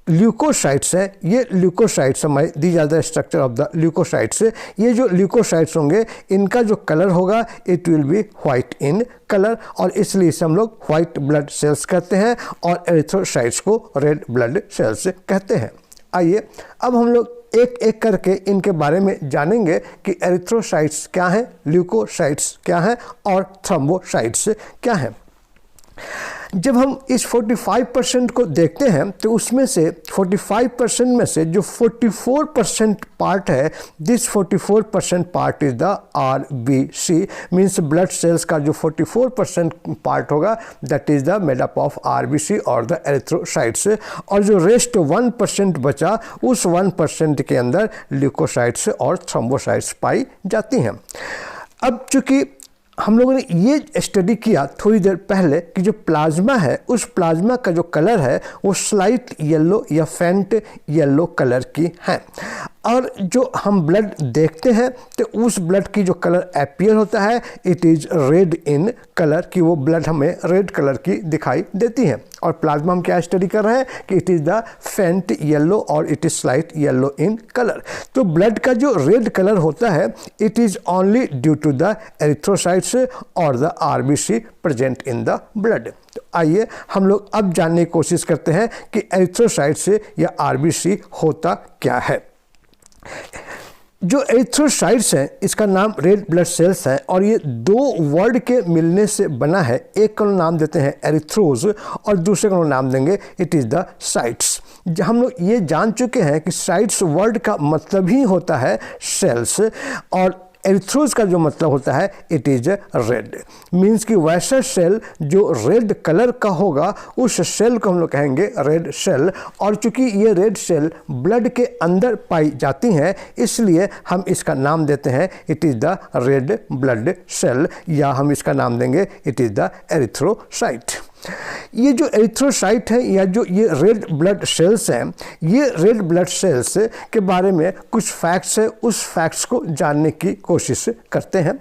ल्यूकोसाइट्स हैं ये ल्यूकोसाइट्स हमारे these are the structure of the leukocytes. ये जो ल्यूकोसाइट्स होंगे इनका जो कलर होगा it will be white in colour, और इसलिए इसे हम लोग वाइट ब्लड सेल्स कहते हैं और एरिथ्रोसाइट्स को रेड ब्लड सेल्स कहते हैं। आइए अब हम लोग एक एक करके इनके बारे में जानेंगे कि एरिथ्रोसाइट्स क्या हैं, ल्यूकोसाइट्स क्या हैं और थ्रोम्बोसाइट्स क्या हैं। जब हम इस 45% को देखते हैं तो उसमें से 45% में से जो 44% पार्ट है this 44% part is the RBC, means blood cells का जो 44% पार्ट होगा that is the made up of RBC और द एरिथ्रोसाइट्स, और जो रेस्ट 1% बचा उस 1% के अंदर ल्यूकोसाइट्स और थ्रोम्बोसाइट्स पाई जाती हैं। अब चूँकि हम लोगों ने ये स्टडी किया थोड़ी देर पहले कि जो प्लाज्मा है उस प्लाज्मा का जो कलर है वो स्लाइट येलो या फेंट येलो कलर की है, और जो हम ब्लड देखते हैं तो उस ब्लड की जो कलर अपीयर होता है it is red in colour, कि वो ब्लड हमें रेड कलर की दिखाई देती है। और प्लाज्मा हम क्या स्टडी कर रहे हैं कि it is the faint yellow और it is slight yellow in colour. तो ब्लड का जो रेड कलर होता है it is only due to the erythrocytes और the RBC present in the blood. तो आइए हम लोग अब जानने की कोशिश करते हैं कि एरिथ्रोसाइट्स या आरबीसी होता क्या है। जो एरिथ्रोसाइट्स हैं इसका नाम रेड ब्लड सेल्स है और ये दो वर्ड के मिलने से बना है। एक का नाम देते हैं एरिथ्रोज और दूसरे का नाम देंगे इट इज़ द साइट्स। हम लोग ये जान चुके हैं कि साइट्स वर्ड का मतलब ही होता है सेल्स और एरिथ्रोज का जो मतलब होता है इट इज रेड। मीन्स कि वैसा सेल जो रेड कलर का होगा उस सेल को हम लोग कहेंगे रेड सेल। और चूंकि ये रेड सेल ब्लड के अंदर पाई जाती हैं इसलिए हम इसका नाम देते हैं it is the red blood cell या हम इसका नाम देंगे इट इज़ द एरिथ्रोसाइट। ये जो एरिथ्रोसाइट है या जो ये रेड ब्लड सेल्स हैं ये रेड ब्लड सेल्स के बारे में कुछ फैक्ट्स है, उस फैक्ट्स को जानने की कोशिश करते हैं।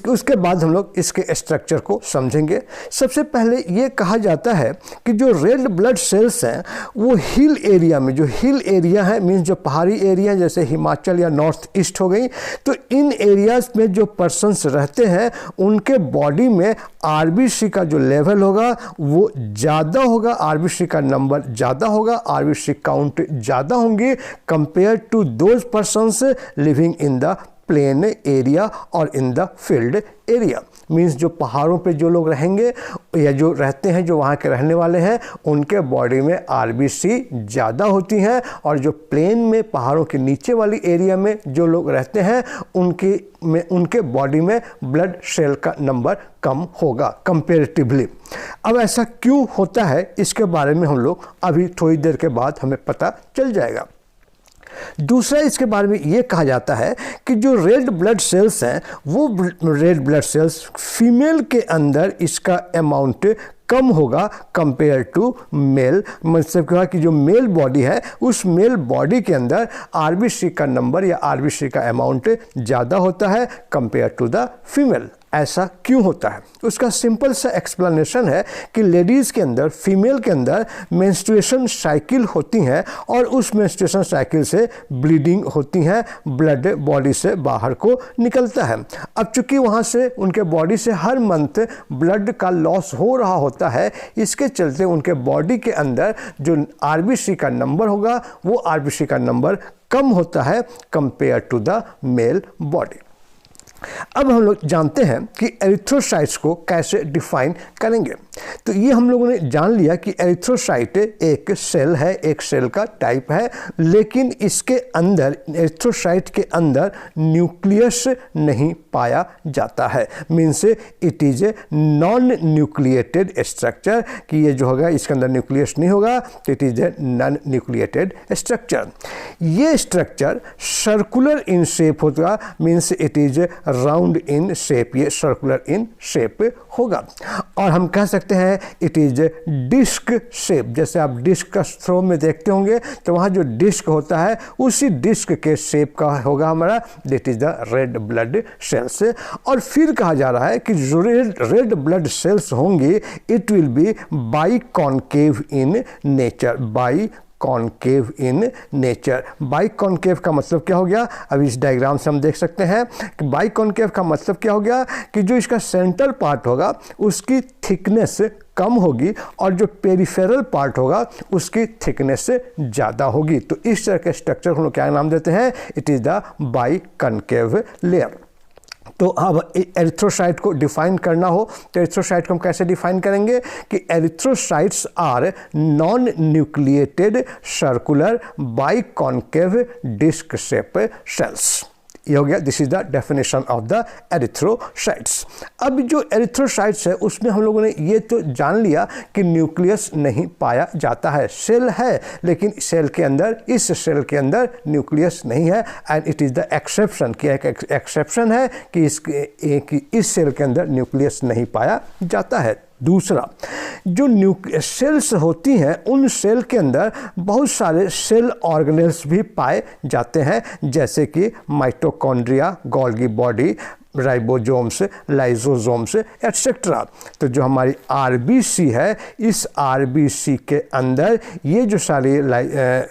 उसके बाद हम लोग इसके स्ट्रक्चर को समझेंगे। सबसे पहले ये कहा जाता है कि जो रेड ब्लड सेल्स हैं वो हिल एरिया में, जो हिल एरिया है मीन्स जो पहाड़ी एरिया जैसे हिमाचल या नॉर्थ ईस्ट हो गई, तो इन एरियाज में जो पर्सन्स रहते हैं उनके बॉडी में आरबीसी का जो लेवल होगा वो ज़्यादा होगा, आरबीसी का नंबर ज़्यादा होगा, आरबीसी काउंट ज़्यादा होंगी compare to those persons living in the plain area और in the field area. Means जो पहाड़ों पे जो लोग रहेंगे या जो रहते हैं, जो वहाँ के रहने वाले हैं, उनके बॉडी में आरबीसी ज़्यादा होती हैं और जो प्लेन में पहाड़ों के नीचे वाली एरिया में जो लोग रहते हैं उनके बॉडी में ब्लड सेल का नंबर कम होगा कंपेरेटिवली। अब ऐसा क्यों होता है इसके बारे में हम लोग अभी थोड़ी देर के बाद हमें पता चल जाएगा। दूसरा इसके बारे में ये कहा जाता है कि जो रेड ब्लड सेल्स हैं वो रेड ब्लड सेल्स फीमेल के अंदर इसका अमाउंट कम होगा कंपेयर टू मेल। मतलब क्या कि जो मेल बॉडी है उस मेल बॉडी के अंदर आरबीसी का नंबर या आरबीसी का अमाउंट ज़्यादा होता है कंपेयर टू द फीमेल। ऐसा क्यों होता है उसका सिंपल सा एक्सप्लेनेशन है कि लेडीज़ के अंदर, फीमेल के अंदर मेंस्ट्रुएशन साइकिल होती हैं और उस मेंस्ट्रुएशन साइकिल से ब्लीडिंग होती हैं, ब्लड बॉडी से बाहर को निकलता है। अब चूंकि वहाँ से उनके बॉडी से हर मंथ ब्लड का लॉस हो रहा होता है, इसके चलते उनके बॉडी के अंदर जो आरबीसी का नंबर होगा वो आरबीसी का नंबर कम होता है compare to the male body. अब हम लोग जानते हैं कि एरिथ्रोसाइट्स को कैसे डिफाइन करेंगे। तो ये हम लोगों ने जान लिया कि एरिथ्रोसाइट एक सेल है, एक सेल का टाइप है, लेकिन इसके अंदर, एरिथ्रोसाइट के अंदर न्यूक्लियस नहीं पाया जाता है। Means it is a non nucleated structure, कि ये जो होगा इसके अंदर न्यूक्लियस नहीं होगा, तो it is a non nucleated structure. ये स्ट्रक्चर सर्कुलर इन शेप होगा, means it is round in shape, ये सर्कुलर इन शेप होगा। और हम कह सकते हैं इट इज डिस्क शेप। जैसे आप डिस्क का थ्रो में देखते होंगे तो वहाँ जो डिस्क होता है उसी डिस्क के शेप का होगा हमारा, that is the red blood sales. और फिर कहा जा रहा है कि जो रेड ब्लड सेल्स होंगी it will B by concave in nature, by concave in nature. By concave का मतलब क्या हो गया, अब इस डायग्राम से हम देख सकते हैं कि बाई कॉन्केव का मतलब क्या हो गया कि जो इसका सेंटर पार्ट होगा उसकी थिकनेस कम होगी और जो पेरिफेरल पार्ट होगा उसकी थिकनेस ज़्यादा होगी। तो इस तरह के स्ट्रक्चर को हम लोग क्या नाम देते हैं, it is the by concave layer. तो अब एरिथ्रोसाइट को डिफाइन करना हो तो एरिथ्रोसाइट को हम कैसे डिफाइन करेंगे कि erythrocytes are non nucleated circular biconcave disc shape cells. ये हो गया, this is the definition of the erythrocytes. अब जो एरिथ्रोसाइट्स है उसमें हम लोगों ने ये तो जान लिया कि न्यूक्लियस नहीं पाया जाता है, सेल है लेकिन सेल के अंदर, इस सेल के अंदर न्यूक्लियस नहीं है। And it is the exception, कि एक एक्सेप्शन है कि इस सेल के अंदर न्यूक्लियस नहीं पाया जाता है। दूसरा, जो सेल्स होती हैं उन सेल के अंदर बहुत सारे सेल ऑर्गेनेल्स भी पाए जाते हैं, जैसे कि mitochondria, Golgi body, ribosomes, lysosomes etcetera. तो जो हमारी आरबीसी है, इस आरबीसी के अंदर ये जो सारे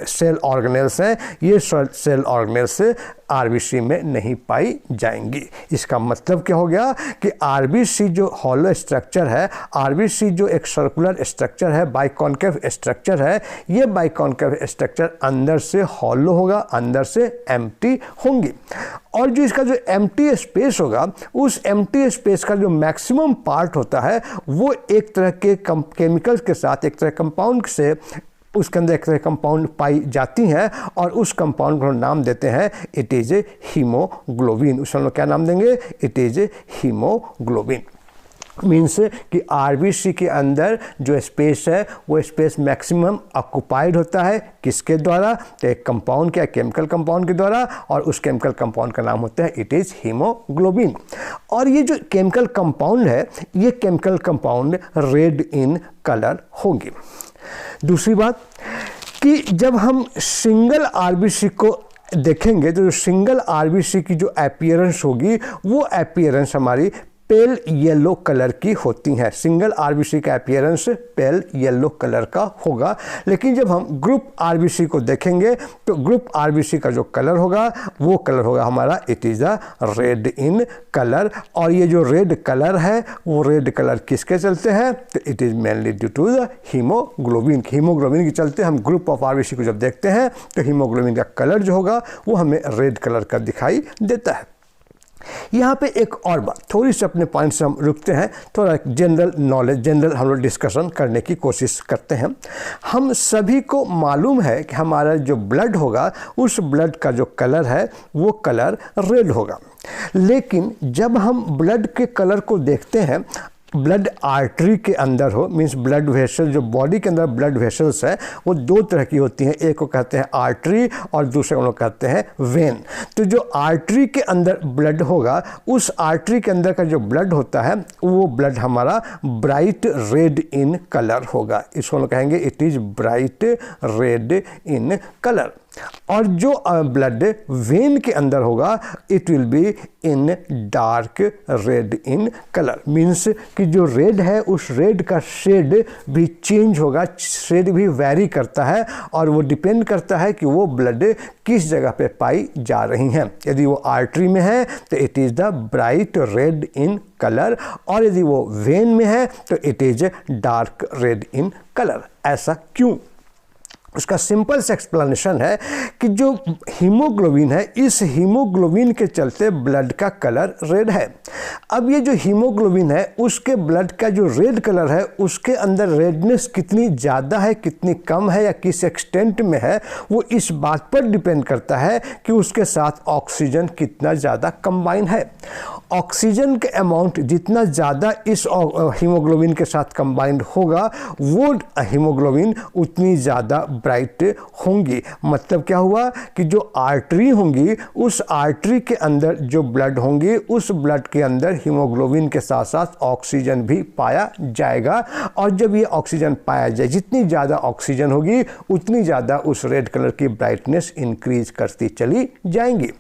सेल ऑर्गेनेल्स हैं, ये सेल ऑर्गेनेल्स आरबीसी में नहीं पाई जाएंगी। इसका मतलब क्या हो गया कि आरबीसी जो हॉलो स्ट्रक्चर है, आरबीसी जो एक सर्कुलर स्ट्रक्चर है, बाइकॉन्केव स्ट्रक्चर है, ये बाइकॉन्केव स्ट्रक्चर अंदर से हॉलो होगा, अंदर से एम्प्टी होंगी। और जो इसका जो एम्प्टी स्पेस होगा, उस एम्प्टी स्पेस का जो मैक्सिमम पार्ट होता है वो एक तरह के केमिकल्स के साथ, एक तरह कंपाउंड से उसके अंदर एक तरह कंपाउंड पाई जाती हैं और उस कंपाउंड को नाम देते हैं इट इज़ ए हीमोग्लोबिन। उसमें हम लोग क्या नाम देंगे? It is a haemoglobin. Means कि आरबीसी के अंदर जो स्पेस है वो स्पेस मैक्सिमम ऑक्युपाइड होता है किसके द्वारा? तो एक कंपाउंड के, केमिकल कंपाउंड के द्वारा, और उस केमिकल कंपाउंड का नाम होता है इट इज़ हीमोग्लोबिन। और ये जो केमिकल कंपाउंड है, ये chemical compound red in colour होंगे। दूसरी बात कि जब हम सिंगल आरबीसी को देखेंगे तो जो सिंगल आरबीसी की जो अपीयरेंस होगी वो अपीयरेंस हमारी पेल येलो कलर की होती हैं। सिंगल आरबीसी का अपीयरेंस पेल येलो कलर का होगा। लेकिन जब हम ग्रुप आरबीसी को देखेंगे तो ग्रुप आरबीसी का जो कलर होगा वो कलर होगा हमारा it is a red in colour. और ये जो रेड कलर है वो रेड कलर किसके चलते हैं? तो it is mainly due to the haemoglobin. Haemoglobin के चलते हम ग्रुप ऑफ आरबीसी को जब देखते हैं तो हीमोग्लोबिन का कलर जो होगा वो हमें रेड कलर का दिखाई देता है। यहाँ पे एक और बात, थोड़ी सी अपने पॉइंट से हम रुकते हैं, थोड़ा जनरल नॉलेज, जनरल हम लोग डिस्कशन करने की कोशिश करते हैं। हम सभी को मालूम है कि हमारा जो ब्लड होगा उस ब्लड का जो कलर है वो कलर रेड होगा। लेकिन जब हम ब्लड के कलर को देखते हैं, ब्लड आर्टरी के अंदर हो, मीन्स ब्लड वेसल, जो बॉडी के अंदर ब्लड वेसल्स है वो दो तरह की होती हैं। एक को कहते हैं आर्टरी और दूसरे को लोग कहते हैं वेन। तो जो आर्टरी के अंदर ब्लड होगा, उस आर्टरी के अंदर का जो ब्लड होता है वो ब्लड हमारा ब्राइट रेड इन कलर होगा। इसको लोग कहेंगे it is bright red in colour. और जो ब्लड वेन के अंदर होगा it will be in dark red in colour. Means कि जो रेड है उस रेड का शेड भी चेंज होगा, शेड भी वैरी करता है और वो डिपेंड करता है कि वो ब्लड किस जगह पे पाई जा रही हैं। यदि वो आर्टरी में है तो it is the bright red in colour, और यदि वो वेन में है तो it is dark red in colour. ऐसा क्यों? उसका सिंपल सा एक्सप्लेनेशन है कि जो हीमोग्लोबिन है, इस हीमोग्लोबिन के चलते ब्लड का कलर रेड है। अब ये जो हीमोग्लोबिन है उसके ब्लड का जो रेड कलर है उसके अंदर रेडनेस कितनी ज़्यादा है, कितनी कम है या किस एक्सटेंट में है, वो इस बात पर डिपेंड करता है कि उसके साथ ऑक्सीजन कितना ज़्यादा कंबाइन है। ऑक्सीजन के अमाउंट जितना ज़्यादा इस हीमोग्लोबिन के साथ कंबाइंड होगा वो हीमोग्लोबिन उतनी ज़्यादा ब्राइट होंगी। मतलब क्या हुआ कि जो आर्टरी होंगी उस आर्टरी के अंदर जो ब्लड होंगी उस ब्लड के अंदर हीमोग्लोबिन के साथ साथ ऑक्सीजन भी पाया जाएगा। और जब ये ऑक्सीजन पाया जाए, जितनी ज़्यादा ऑक्सीजन होगी उतनी ज़्यादा उस रेड कलर की ब्राइटनेस इंक्रीज करती चली जाएंगी।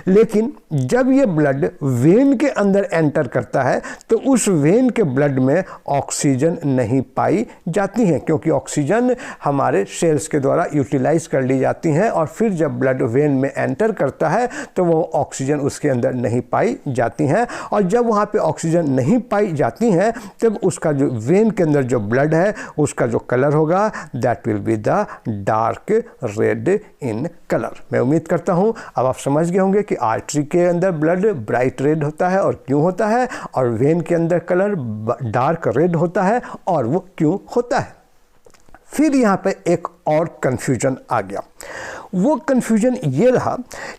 लेकिन जब ये ब्लड वेन के अंदर एंटर करता है तो उस वेन के ब्लड में ऑक्सीजन नहीं पाई जाती है, क्योंकि ऑक्सीजन हमारे सेल्स के द्वारा यूटिलाइज कर ली जाती हैं और फिर जब ब्लड वेन में एंटर करता है तो वो ऑक्सीजन उसके अंदर नहीं पाई जाती हैं। और जब वहाँ पे ऑक्सीजन नहीं पाई जाती हैं तब उसका जो वेन के अंदर जो ब्लड है उसका जो कलर होगा that will be the dark red in colour. मैं उम्मीद करता हूँ अब आप समझ गए होंगे कि आर्टरी के अंदर ब्लड ब्राइट रेड होता है और क्यों होता है, और वेन के अंदर कलर डार्क रेड होता है और वो क्यों होता है। फिर यहाँ पे एक और कन्फ्यूजन आ गया। वो कन्फ्यूजन ये रहा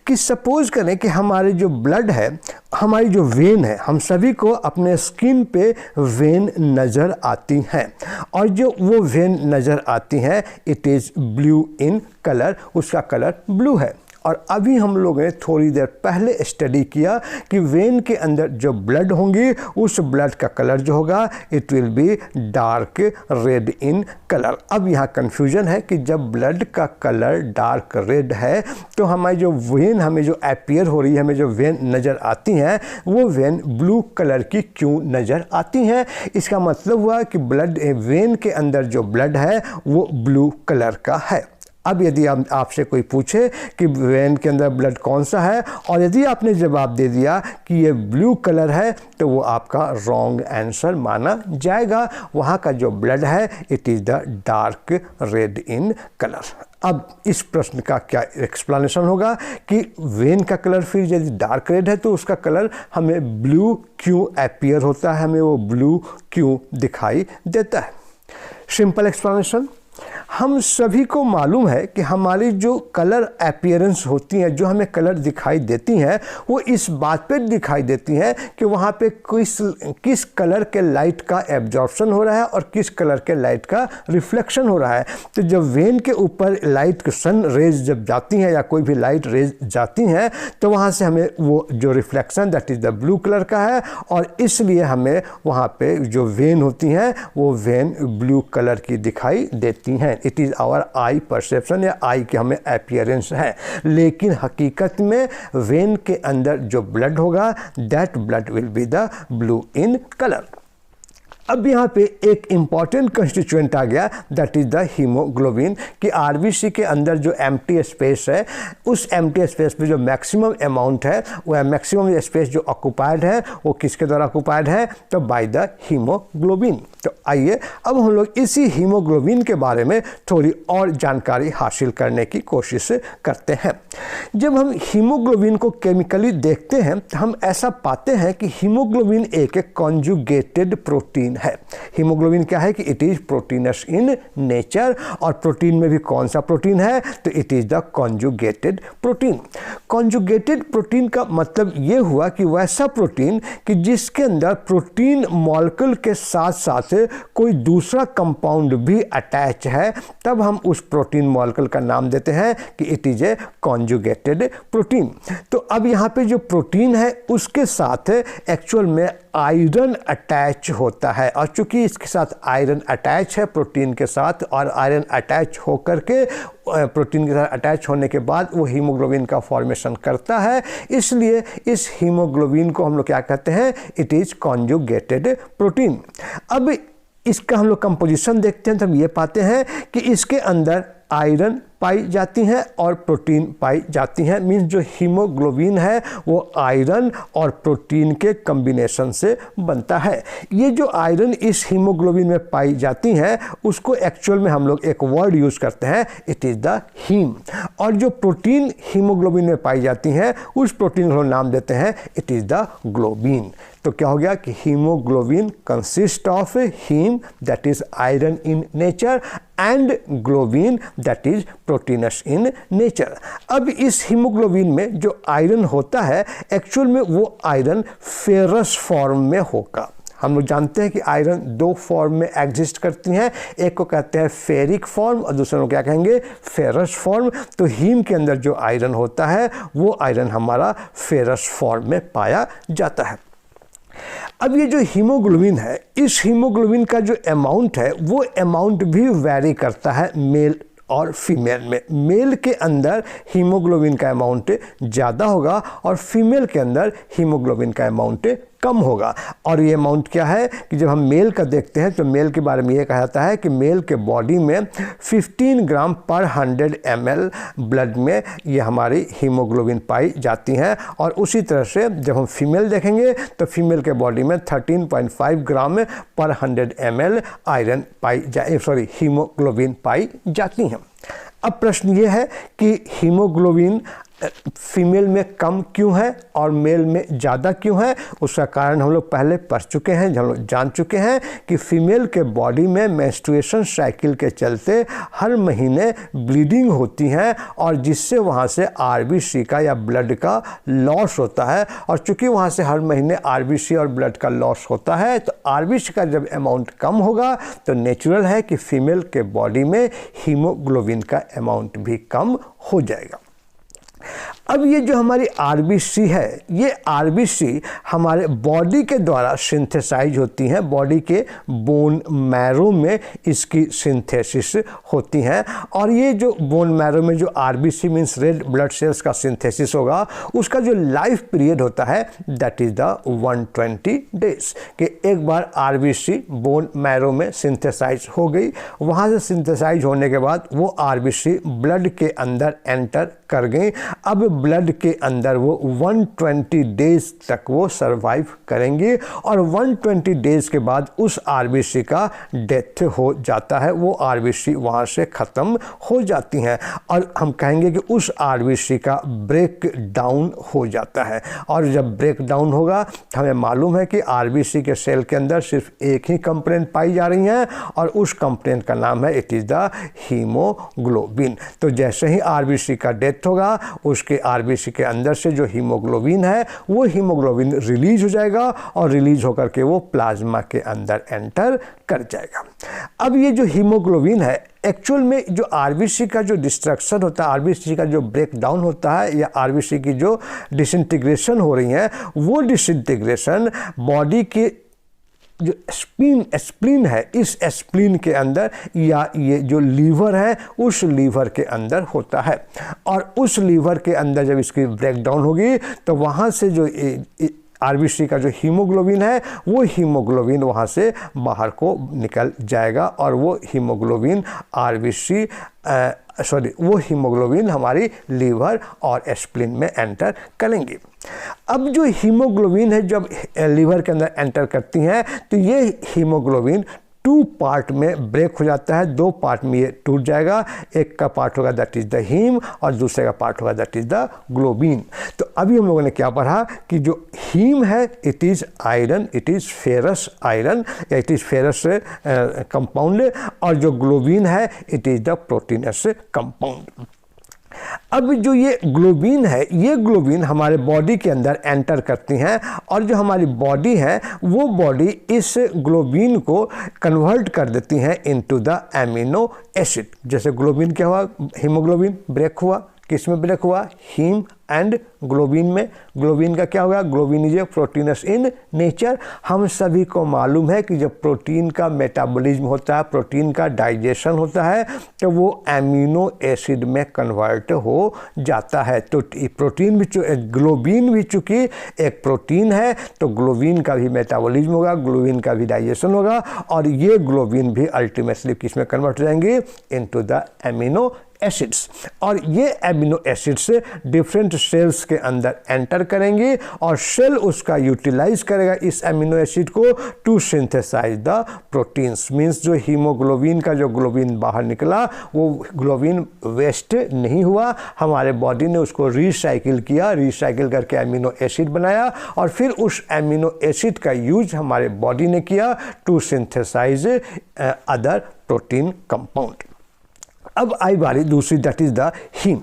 कि सपोज करें कि हमारे जो ब्लड है, हमारी जो वेन है, हम सभी को अपने स्किन पे वेन नज़र आती हैं और जो वो वेन नज़र आती हैं it is blue in colour, उसका कलर ब्लू है। और अभी हम लोगों ने थोड़ी देर पहले स्टडी किया कि वेन के अंदर जो ब्लड होंगी उस ब्लड का कलर जो होगा it will be dark red in colour. अब यहाँ कन्फ्यूजन है कि जब ब्लड का कलर डार्क रेड है तो हमारी जो वेन हमें जो अपीयर हो रही है, हमें जो वेन नज़र आती हैं वो वेन ब्लू कलर की क्यों नज़र आती हैं। इसका मतलब हुआ कि ब्लड वेन के अंदर जो ब्लड है वो ब्लू कलर का है। अब यदि आपसे कोई पूछे कि वेन के अंदर ब्लड कौन सा है और यदि आपने जवाब दे दिया कि ये ब्लू कलर है तो वो आपका रॉन्ग आंसर माना जाएगा। वहाँ का जो ब्लड है it is the dark red in colour. अब इस प्रश्न का क्या एक्सप्लेनेशन होगा कि वेन का कलर फिर यदि डार्क रेड है तो उसका कलर हमें ब्लू क्यों अपीयर होता है, हमें वो ब्लू क्यों दिखाई देता है। सिंपल एक्सप्लेनेशन, हम सभी को मालूम है कि हमारी जो कलर अपीयरेंस होती हैं, जो हमें कलर दिखाई देती हैं, वो इस बात पे दिखाई देती हैं कि वहाँ पे किस कलर के लाइट का एब्जॉर्प्शन हो रहा है और किस कलर के लाइट का रिफ्लेक्शन हो रहा है। तो जब वेन के ऊपर लाइट सन रेज जब जाती हैं या कोई भी लाइट रेज जाती हैं तो वहाँ से हमें वो जो reflection that is the blue colour का है और इसलिए हमें वहाँ पे जो वेन होती हैं वो वेन ब्लू कलर की दिखाई देती हैं। It is our eye perception या आई के हमें अपीयरेंस है, लेकिन हकीकत में वेन के अंदर जो ब्लड होगा that blood will be the blue in colour. अब यहाँ पे एक इम्पॉर्टेंट कंस्टिट्यूएंट आ गया दैट इज़ द हीमोग्लोबिन कि आरबीसी के अंदर जो एम्प्टी स्पेस है उस एम्प्टी स्पेस पे जो मैक्सिमम अमाउंट है वह मैक्सिमम स्पेस जो ऑक्युपाइड है वो किसके द्वारा ऑक्युपाइड है, तो बाय द हीमोग्लोबिन। तो आइए अब हम लोग इसी हीमोग्लोबिन के बारे में थोड़ी और जानकारी हासिल करने की कोशिश करते हैं। जब हम हीमोग्लोबिन को केमिकली देखते हैं तो हम ऐसा पाते हैं कि हीमोग्लोबिन एक कॉन्जुगेटेड प्रोटीन है। हीमोग्लोबिन क्या है कि it is proteinous in nature, और प्रोटीन में भी कौन सा प्रोटीन है, तो it is the conjugated protein. Conjugated protein का मतलब ये हुआ कि वैसा प्रोटीन कि जिसके अंदर प्रोटीन मॉलिक्यूल के साथ साथ कोई दूसरा कंपाउंड भी अटैच है, तब हम उस प्रोटीन मॉलिक्यूल का नाम देते हैं कि it is A conjugated protein. तो अब यहाँ पे जो प्रोटीन है उसके साथ एक्चुअल में आयरन अटैच होता है, और चूंकि इसके साथ आयरन अटैच है प्रोटीन के साथ, और आयरन अटैच होकर के प्रोटीन के साथ अटैच होने के बाद वो हीमोग्लोबिन का फॉर्मेशन करता है, इसलिए इस हीमोग्लोबिन को हम लोग क्या कहते हैं, इट इज कॉन्जुगेटेड प्रोटीन। अब इसका हम लोग कंपोजिशन देखते हैं तो हम ये पाते हैं कि इसके अंदर आयरन पाई जाती हैं और प्रोटीन पाई जाती हैं। मीन्स जो हीमोग्लोबिन है वो आयरन और प्रोटीन के कॉम्बिनेशन से बनता है। ये जो आयरन इस हीमोग्लोबिन में पाई जाती हैं उसको एक्चुअल में हम लोग एक वर्ड यूज़ करते हैं, इट इज़ द हीम। और जो प्रोटीन हीमोग्लोबिन में पाई जाती हैं उस प्रोटीन को नाम देते हैं इट इज़ द ग्लोबिन। तो क्या हो गया कि haemoglobin consist of haem that is iron in nature and globin that is proteinous in nature. अब इस हीमोग्लोबिन में जो आयरन होता है एक्चुअल में वो आयरन फेरस फॉर्म में होगा। हम लोग जानते हैं कि आयरन दो फॉर्म में एग्जिस्ट करती हैं, एक को कहते हैं फेरिक फॉर्म और दूसरे को क्या कहेंगे, फेरस फॉर्म। तो हीम के अंदर जो आयरन होता है वो आयरन हमारा फेरस फॉर्म में पाया जाता है। अब ये जो हीमोग्लोबिन है, इस हीमोग्लोबिन का जो अमाउंट है वो अमाउंट भी वैरी करता है मेल और फीमेल में। मेल के अंदर हीमोग्लोबिन का अमाउंट ज़्यादा होगा और फीमेल के अंदर हीमोग्लोबिन का अमाउंट कम होगा। और ये अमाउंट क्या है कि जब हम मेल का देखते हैं तो मेल के बारे में ये कहा जाता है कि मेल के बॉडी में 15 ग्राम पर 100 ml ब्लड में ये हमारी हीमोग्लोबिन पाई जाती हैं। और उसी तरह से जब हम फीमेल देखेंगे तो फीमेल के बॉडी में 13.5 ग्राम पर 100 ml आयरन हीमोग्लोबिन पाई जाती हैं। अब प्रश्न ये है कि हीमोग्लोबिन फीमेल में कम क्यों है और मेल में ज़्यादा क्यों है। उसका कारण हम लोग पहले पढ़ चुके हैं, हम लोग जान चुके हैं कि फीमेल के बॉडी में मेंस्ट्रुएशन साइकिल के चलते हर महीने ब्लीडिंग होती है और जिससे वहाँ से आरबीसी का या ब्लड का लॉस होता है। और चूँकि वहाँ से हर महीने आरबीसी और ब्लड का लॉस होता है तो आरबीसी का जब अमाउंट कम होगा तो नेचुरल है कि फीमेल के बॉडी में हीमोग्लोबिन का अमाउंट भी कम हो जाएगा। अब ये जो हमारी आरबीसी है, ये आरबीसी हमारे बॉडी के द्वारा सिंथेसाइज होती हैं, बॉडी के बोन मैरो में इसकी सिंथेसिस होती हैं। और ये जो बोन मैरो में जो RBC means red blood sales का सिंथेसिस होगा, उसका जो लाइफ पीरियड होता है दैट इज द 120 डेज, कि एक बार आरबीसी बोन मैरो में सिंथेसाइज हो गई, वहाँ से सिंथेसाइज होने के बाद वो आरबीसी ब्लड के अंदर एंटर कर गई। अब ब्लड के अंदर वो 120 डेज तक वो सरवाइव करेंगे और 120 डेज के बाद उस आरबीसी का डेथ हो जाता है, वो आरबीसी वहाँ से ख़त्म हो जाती हैं और हम कहेंगे कि उस आरबीसी का ब्रेक डाउन हो जाता है। और जब ब्रेक डाउन होगा, हमें मालूम है कि आरबीसी के सेल के अंदर सिर्फ एक ही कंपोनेंट पाई जा रही हैं और उस कंपोनेंट का नाम है इट इज़ द हीमोग्लोबिन। तो जैसे ही आरबीसी का डेथ होगा, उसके आरबीसी के अंदर से जो हीमोग्लोबिन है वो हीमोग्लोबिन रिलीज हो जाएगा और रिलीज होकर के वो प्लाज्मा के अंदर एंटर कर जाएगा। अब ये जो हीमोग्लोबिन है, एक्चुअल में जो आरबीसी का जो डिस्ट्रक्शन होता है, आरबीसी का जो ब्रेक डाउन होता है या आरबीसी की जो डिसइंटीग्रेशन हो रही है, वो डिसइंटीग्रेशन बॉडी के जो स्प्लीन है, इस स्प्लीन के अंदर या ये जो लीवर है उस लीवर के अंदर होता है। और उस लीवर के अंदर जब इसकी ब्रेक डाउन होगी तो वहाँ से जो आरबीसी का जो हीमोग्लोबिन है वो हीमोग्लोबिन वहाँ से बाहर को निकल जाएगा और वो हीमोग्लोबिन आरबीसी वो हीमोग्लोबिन हमारी लीवर और स्प्लीन में एंटर करेंगे। अब जो हीमोग्लोबिन है जब लीवर के अंदर एंटर करती हैं तो ये हीमोग्लोबिन 2 पार्ट में ब्रेक हो जाता है, 2 पार्ट में ये टूट जाएगा। एक का पार्ट होगा दैट इज़ द हीम और दूसरे का पार्ट होगा दैट इज़ द ग्लोबिन। तो अभी हम लोगों ने क्या पढ़ा कि जो हीम है it is iron, it is ferrous iron या इट इज़ फेरस कंपाउंड, और जो ग्लोबिन है it is the proteins compound. अब जो ये ग्लोबिन है, ये ग्लोबिन हमारे बॉडी के अंदर एंटर करती हैं और जो हमारी बॉडी है वो बॉडी इस ग्लोबिन को कन्वर्ट कर देती हैं इनटू द एमिनो एसिड। जैसे ग्लोबिन क्या हुआ, हीमोग्लोबिन ब्रेक हुआ, किस में ब्रेक हुआ, हीम एंड ग्लोबिन में। ग्लोबिन का क्या होगा, globin is a proteins in nature. हम सभी को मालूम है कि जब प्रोटीन का मेटाबॉलिज्म होता है, प्रोटीन का डाइजेशन होता है, तो वो एमिनो एसिड में कन्वर्ट हो जाता है। तो प्रोटीन भी, ग्लोबिन भी चूँकि एक प्रोटीन है तो ग्लोबिन का भी मेटाबॉलिज्म होगा, ग्लोबिन का भी डाइजेशन होगा और ये ग्लोबिन भी अल्टीमेटली किस में कन्वर्ट हो जाएंगे, इनटू द एमिनो एसिड्स। और ये एमिनो एसिड्स डिफरेंट सेल्स के अंदर एंटर करेंगे और सेल उसका यूटिलाइज करेगा इस एमिनो एसिड को to synthesise the proteins. Means जो हीमोग्लोबिन का जो ग्लोबिन बाहर निकला वो ग्लोबिन वेस्ट नहीं हुआ, हमारे बॉडी ने उसको रिसाइकिल किया, रिसाइकिल करके एमिनो एसिड बनाया और फिर उस एमिनो एसिड का यूज हमारे बॉडी ने किया to synthesise other protein compound. अब आई बारी दूसरी, दैट इज़ द हीम।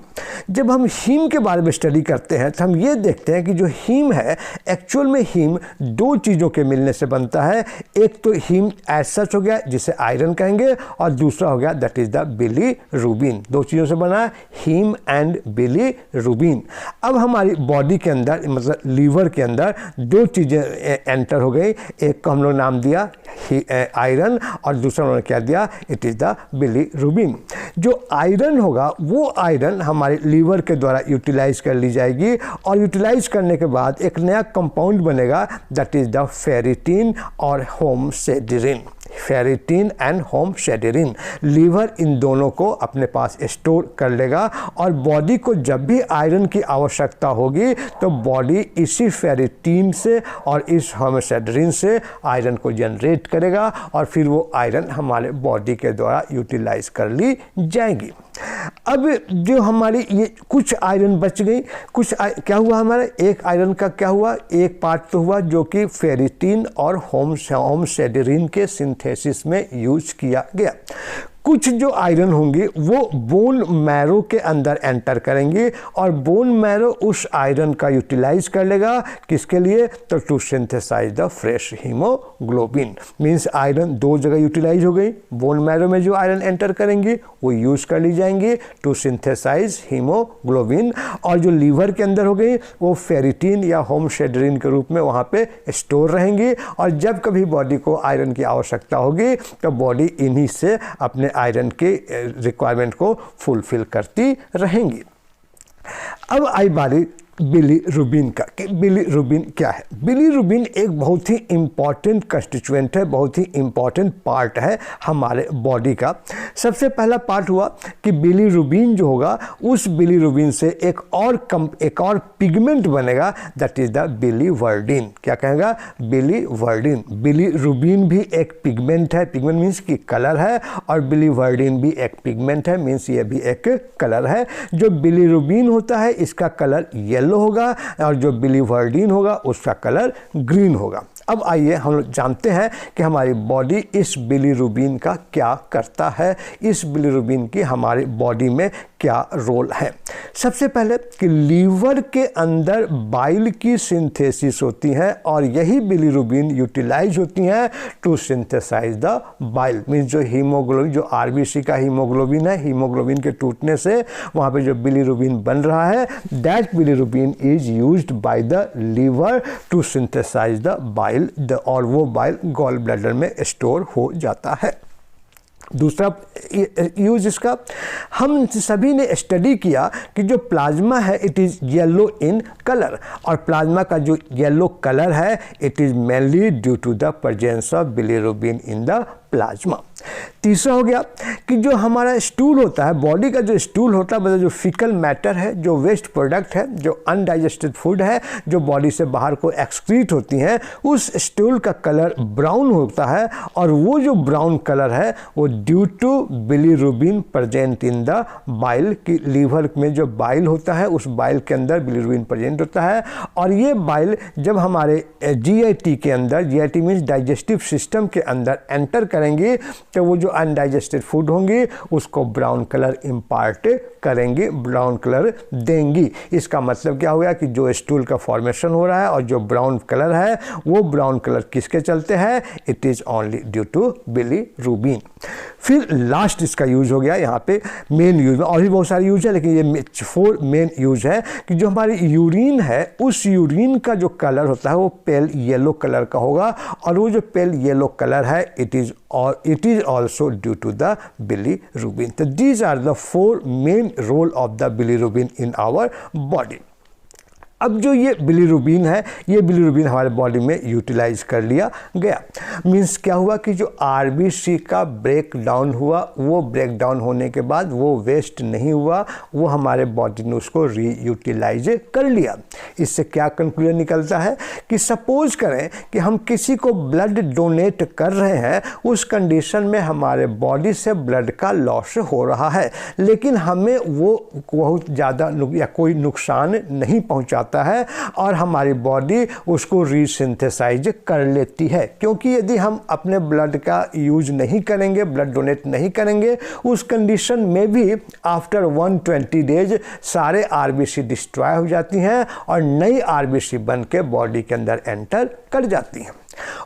जब हम हीम के बारे में स्टडी करते हैं तो हम ये देखते हैं कि जो हीम है, एक्चुअल में हीम 2 चीज़ों के मिलने से बनता है। एक तो हीम एज सच हो गया जिसे आयरन कहेंगे और दूसरा हो गया दैट इज़ द बिलीरुबिन। 2 चीज़ों से बना है हीम एंड बिलीरुबिन। अब हमारी बॉडी के अंदर, मतलब लीवर के अंदर 2 चीज़ें एंटर हो गई। एक को हम लोग नाम दिया आयरन और दूसरा उन्होंने क्या दिया, इट इज़ द बिलीरुबिन। जो आयरन होगा वो आयरन हमारे लीवर के द्वारा यूटिलाइज कर ली जाएगी और यूटिलाइज करने के बाद एक नया कंपाउंड बनेगा दैट इज़ द फेरिटीन और होमसेडिरिन। फेरिटीन एंड होमसेडिरिन, लीवर इन दोनों को अपने पास स्टोर कर लेगा और बॉडी को जब भी आयरन की आवश्यकता होगी तो बॉडी इसी फेरिटीन से और इस होमसेडिरिन से आयरन को जनरेट करेगा और फिर वो आयरन हमारे बॉडी के द्वारा यूटिलाइज कर ली जाएगी। अब जो हमारी ये कुछ आयरन बच गई, क्या हुआ हमारा, एक आयरन का क्या हुआ, एक पार्ट तो हुआ जो कि फेरिटीन और होमसेडिरिन के सिंथेसिस में यूज किया गया। कुछ जो आयरन होंगी वो बोन मैरो के अंदर एंटर करेंगी और बोन मैरो उस आयरन का यूटिलाइज कर लेगा किसके लिए, तो to synthesise the fresh haemoglobin. Means iron दो जगह यूटिलाइज हो गई, बोन मैरो में जो आयरन एंटर करेंगी वो यूज कर ली जाएंगी टू सिंथेसाइज हीमोग्लोबिन, और जो लीवर के अंदर हो गई वो फेरिटिन या होमोसेड्रिन के रूप में वहाँ पे स्टोर रहेंगी, और जब कभी बॉडी को आयरन की आवश्यकता होगी तो बॉडी इन्हीं से अपने आयरन के रिक्वायरमेंट को फुलफिल करती रहेंगी। अब आई बारी बिलीरुबिन का कि बिलीरुबिन क्या है। बिलीरुबिन एक बहुत ही इम्पॉर्टेंट कंस्टिट्यूएंट है, बहुत ही इम्पॉर्टेंट पार्ट है हमारे बॉडी का। सबसे पहला पार्ट हुआ कि बिलीरुबिन जो होगा उस बिलीरुबिन से एक और पिगमेंट बनेगा, दैट इज द बिलीवर्डिन। क्या कहेगा, बिलीवर्डिन। बिलीरुबिन भी एक पिगमेंट है, पिगमेंट मीन्स कि कलर है, और बिलीवर्डिन भी एक पिगमेंट है, मीन्स ये भी एक कलर है। जो बिलीरुबिन होता है इसका कलर येलो होगा और जो बिलीवर्डिन होगा उसका कलर ग्रीन होगा। अब आइए हम लोग जानते हैं कि हमारी बॉडी इस बिलीरुबिन का क्या करता है, इस बिलीरुबिन की हमारी बॉडी में क्या रोल है। सबसे पहले कि लीवर के अंदर बाइल की सिंथेसिस होती है और यही बिलीरुबिन यूटिलाइज होती हैं to synthesise the bile. Means जो हीमोग्लोबिन, जो आरबीसी का हीमोग्लोबिन है, हीमोग्लोबिन के टूटने से वहाँ पे जो बिलीरुबिन बन रहा है, that bilirubin is used by the liver to synthesise the bile, और वो बाइल गॉल ब्लैडर में स्टोर हो जाता है। दूसरा यूज इसका, हम सभी ने स्टडी किया कि जो प्लाज्मा है it is yellow in colour, और प्लाज्मा का जो येलो कलर है it is mainly due to the presence of bilirubin in the plasma. तीसरा हो गया कि जो हमारा स्टूल होता है, बॉडी का जो स्टूल होता है, मतलब जो फिकल मैटर है, जो वेस्ट प्रोडक्ट है, जो अनडाइजेस्टेड फूड है, जो बॉडी से बाहर को एक्सक्रीट होती हैं, उस स्टूल का कलर ब्राउन होता है, और वो जो ब्राउन कलर है वो due to bilirubin present in the bile. की लीवर में जो बाइल होता है उस बाइल के अंदर बिलीरुबिन प्रेजेंट होता है, और ये बाइल जब हमारे जीआईटी के अंदर, जीआईटी मीन्स डाइजेस्टिव सिस्टम के अंदर एंटर करेंगे तो वो जो अनडाइजेस्टेड फूड होंगी उसको ब्राउन कलर इम्पार्ट करेंगी, ब्राउन कलर देंगी। इसका मतलब क्या हो गया कि जो स्टूल का फॉर्मेशन हो रहा है और जो ब्राउन कलर है वो ब्राउन कलर किसके चलते हैं, it is only due to bilirubin. फिर लास्ट इसका यूज हो गया यहाँ पे मेन यूज में, और भी बहुत सारे यूज है लेकिन ये 4 मेन यूज है कि जो हमारी यूरिन है उस यूरिन का जो कलर होता है वो पेल येलो कलर का होगा, और वो जो पेल येलो कलर है it is also due to the bilirubin. तो these are the 4 main role of the bilirubin in our body. अब जो ये बिलीरुबिन है, ये बिलीरुबिन हमारे बॉडी में यूटिलाइज कर लिया गया। मीन्स क्या हुआ कि जो आरबीसी का ब्रेक डाउन हुआ, वो ब्रेक डाउन होने के बाद वो वेस्ट नहीं हुआ, वो हमारे बॉडी ने उसको रीयूटिलाइज कर लिया। इससे क्या कंक्लूजन निकलता है कि सपोज करें कि हम किसी को ब्लड डोनेट कर रहे हैं, उस कंडीशन में हमारे बॉडी से ब्लड का लॉस हो रहा है, लेकिन हमें वो बहुत ज़्यादा या कोई नुकसान नहीं पहुँचाता है, और हमारी बॉडी उसको रीसिंथेसाइज कर लेती है। क्योंकि यदि हम अपने ब्लड का यूज नहीं करेंगे, ब्लड डोनेट नहीं करेंगे, उस कंडीशन में भी आफ्टर 120 डेज सारे आरबीसी डिस्ट्रॉय हो जाती हैं और नई आरबीसी बन के बॉडी के अंदर एंटर कर जाती हैं।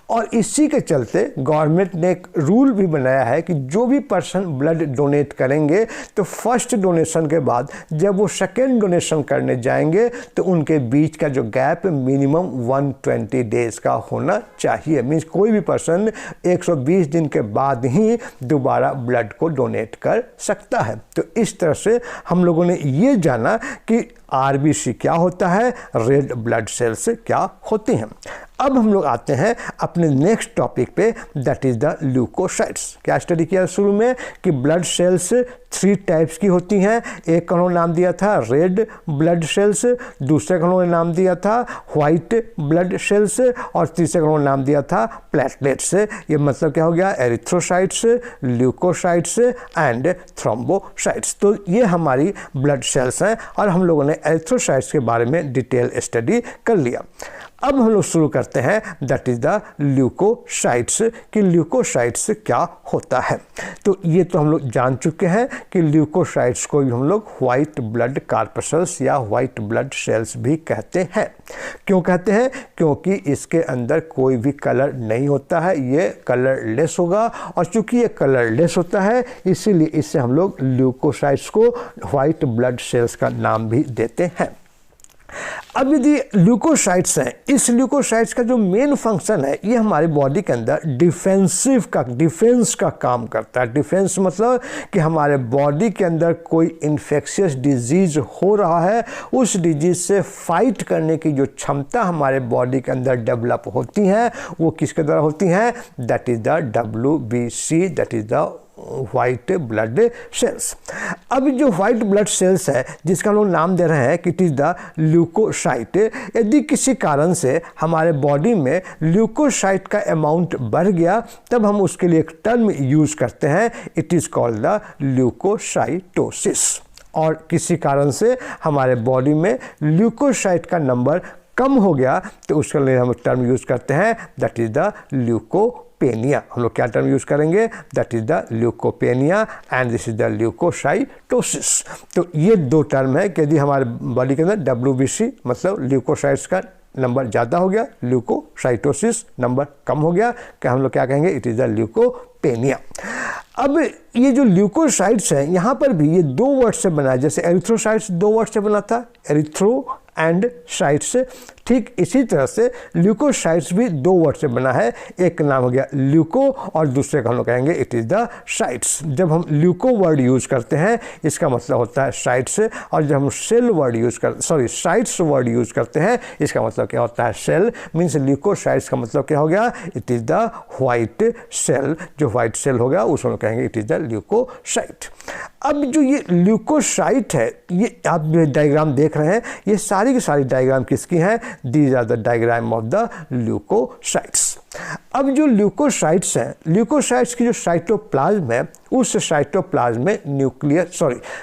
और इसी के चलते गवर्नमेंट ने एक रूल भी बनाया है कि जो भी पर्सन ब्लड डोनेट करेंगे तो फर्स्ट डोनेशन के बाद जब वो सेकेंड डोनेशन करने जाएंगे तो उनके बीच का जो गैप मिनिमम 120 डेज का होना चाहिए। मीन्स कोई भी पर्सन 120 दिन के बाद ही दोबारा ब्लड को डोनेट कर सकता है। तो इस तरह से हम लोगों ने ये जाना कि आरबीसी क्या होता है, रेड ब्लड सेल्स क्या होती हैं। अब हम लोग आते हैं अपने नेक्स्ट टॉपिक पे, दैट इज द ल्यूकोसाइट्स। क्या स्टडी किया शुरू में कि ब्लड सेल्स 3 टाइप्स की होती हैं। एक का उन्होंने नाम दिया था रेड ब्लड सेल्स, दूसरे का उन्होंने नाम दिया था व्हाइट ब्लड सेल्स, और तीसरे का उन्होंने नाम दिया था प्लेटलेट्स। ये मतलब क्या हो गया, एरिथ्रोसाइट्स, ल्यूकोसाइट्स एंड थ्रोम्बोसाइट्स। तो ये हमारी ब्लड सेल्स हैं और हम लोगों ने एरिथ्रोसाइट्स के बारे में डिटेल स्टडी कर लिया। अब हम लोग शुरू करते हैं दैट इज़ द ल्यूकोसाइट्स कि ल्यूकोसाइट्स क्या होता है। तो ये तो हम लोग जान चुके हैं कि ल्यूकोसाइट्स को भी हम लोग वाइट ब्लड कॉर्पस्कल्स या वाइट ब्लड सेल्स भी कहते हैं। क्यों कहते हैं? क्योंकि इसके अंदर कोई भी कलर नहीं होता है, ये कलरलेस होगा, और चूंकि ये कलरलेस होता है इसीलिए इससे हम लोग ल्यूकोसाइट्स को वाइट ब्लड सेल्स का नाम भी देते हैं। अब यदि ल्यूकोसाइट्स हैं, इस ल्यूकोसाइट्स का जो मेन फंक्शन है ये हमारे बॉडी के अंदर डिफेंस का काम करता है। डिफेंस मतलब कि हमारे बॉडी के अंदर कोई इन्फेक्शियस डिजीज हो रहा है, उस डिजीज से फाइट करने की जो क्षमता हमारे बॉडी के अंदर डेवलप होती है वो किसके द्वारा होती हैं? That is the WBC, that is the white blood cells. अब जो वाइट ब्लड सेल्स है जिसका हम लोग नाम दे रहे हैं कि इट इज द ल्यूकोसाइट, यदि किसी कारण से हमारे बॉडी में ल्यूकोसाइट का अमाउंट बढ़ गया तब हम उसके लिए एक टर्म यूज करते हैं, it is called the leukocytosis. और किसी कारण से हमारे बॉडी में ल्यूकोसाइट का नंबर कम हो गया तो उसके लिए हम टर्म यूज करते हैं दैट इज द ल्यूकोपेनिया। हम लोग क्या टर्म यूज करेंगे? That is the leukopenia and this is the leukocytosis. तो ये दो टर्म है कि यदि हमारे बॉडी के अंदर WBC मतलब ल्यूकोसाइट्स का नंबर ज़्यादा हो गया, ल्यूकोसाइटोसिस नंबर कम हो गया, कि हम लोग क्या कहेंगे? It is the leukopenia. अब ये जो ल्यूकोसाइट्स हैं यहाँ पर भी ये दो वर्ड से बना है, जैसे एरिथ्रोसाइट्स दो वर्ड से बना था, एरिथ्रो एंड साइट्स, ठीक इसी तरह से ल्यूकोसाइट्स भी दो वर्ड से बना है, एक नाम हो गया ल्यूको और दूसरे का हम लोग कहेंगे इट इज़ द साइट्स। जब हम ल्यूको वर्ड यूज़ करते हैं इसका मतलब होता है साइट्स, और जब हम cell word use cytes word use करते हैं इसका मतलब क्या होता है? सेल। मीन्स ल्यूकोसाइट्स का मतलब क्या हो गया? It is the white cell, जो वाइट सेल हो गया उसको हम कहेंगे इट इज़ द ल्यूकोसाइट। अब जो ये ल्यूकोसाइट है, ये आप जो डायग्राम देख रहे हैं ये सारी की सारी डायग्राम किसकी हैं? These are the diagram of the leukocytes. अब जो ल्यूकोसाइट्स हैं, ल्यूकोसाइट्स की जो साइटोप्लाज्म है उस साइटोप्लाज्म में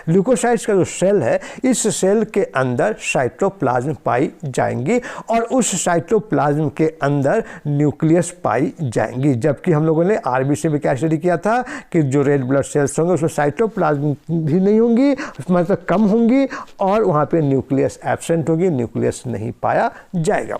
ल्यूकोसाइट्स का जो सेल है इस सेल के अंदर साइटोप्लाज्म पाई जाएंगी और उस साइटोप्लाज्म के अंदर न्यूक्लियस पाई जाएंगी। जबकि हम लोगों ने RBC में क्या स्टडी किया था कि जो रेड ब्लड सेल्स होंगे उसमें साइटोप्लाज्म भी नहीं होंगी, मतलब कम होंगी, और वहाँ पे न्यूक्लियस एब्सेंट होगी, न्यूक्लियस नहीं पाया जाएगा।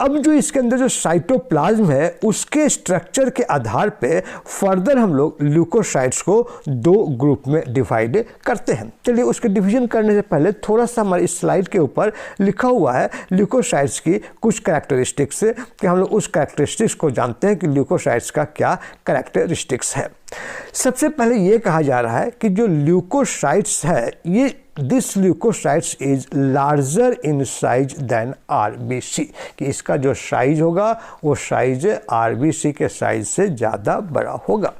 अब जो इसके अंदर जो साइटोप्लाज्म है उसके स्ट्रक्चर के आधार पे फर्दर हम लोग ल्यूकोसाइट्स को दो ग्रुप में डिवाइड करते हैं। चलिए उसके डिवीजन करने से पहले थोड़ा सा हमारी इस स्लाइड के ऊपर लिखा हुआ है ल्यूकोसाइट्स की कुछ कैरेक्टरिस्टिक्स, कि हम लोग उस कैरेक्टरिस्टिक्स को जानते हैं कि ल्यूकोसाइट्स का क्या कैरेक्टरिस्टिक्स है। सबसे पहले ये कहा जा रहा है कि जो ल्यूकोसाइट्स है ये this leukocytes is larger in size than RBC, कि इसका जो साइज होगा वो साइज RBC के साइज से ज़्यादा बड़ा होगा।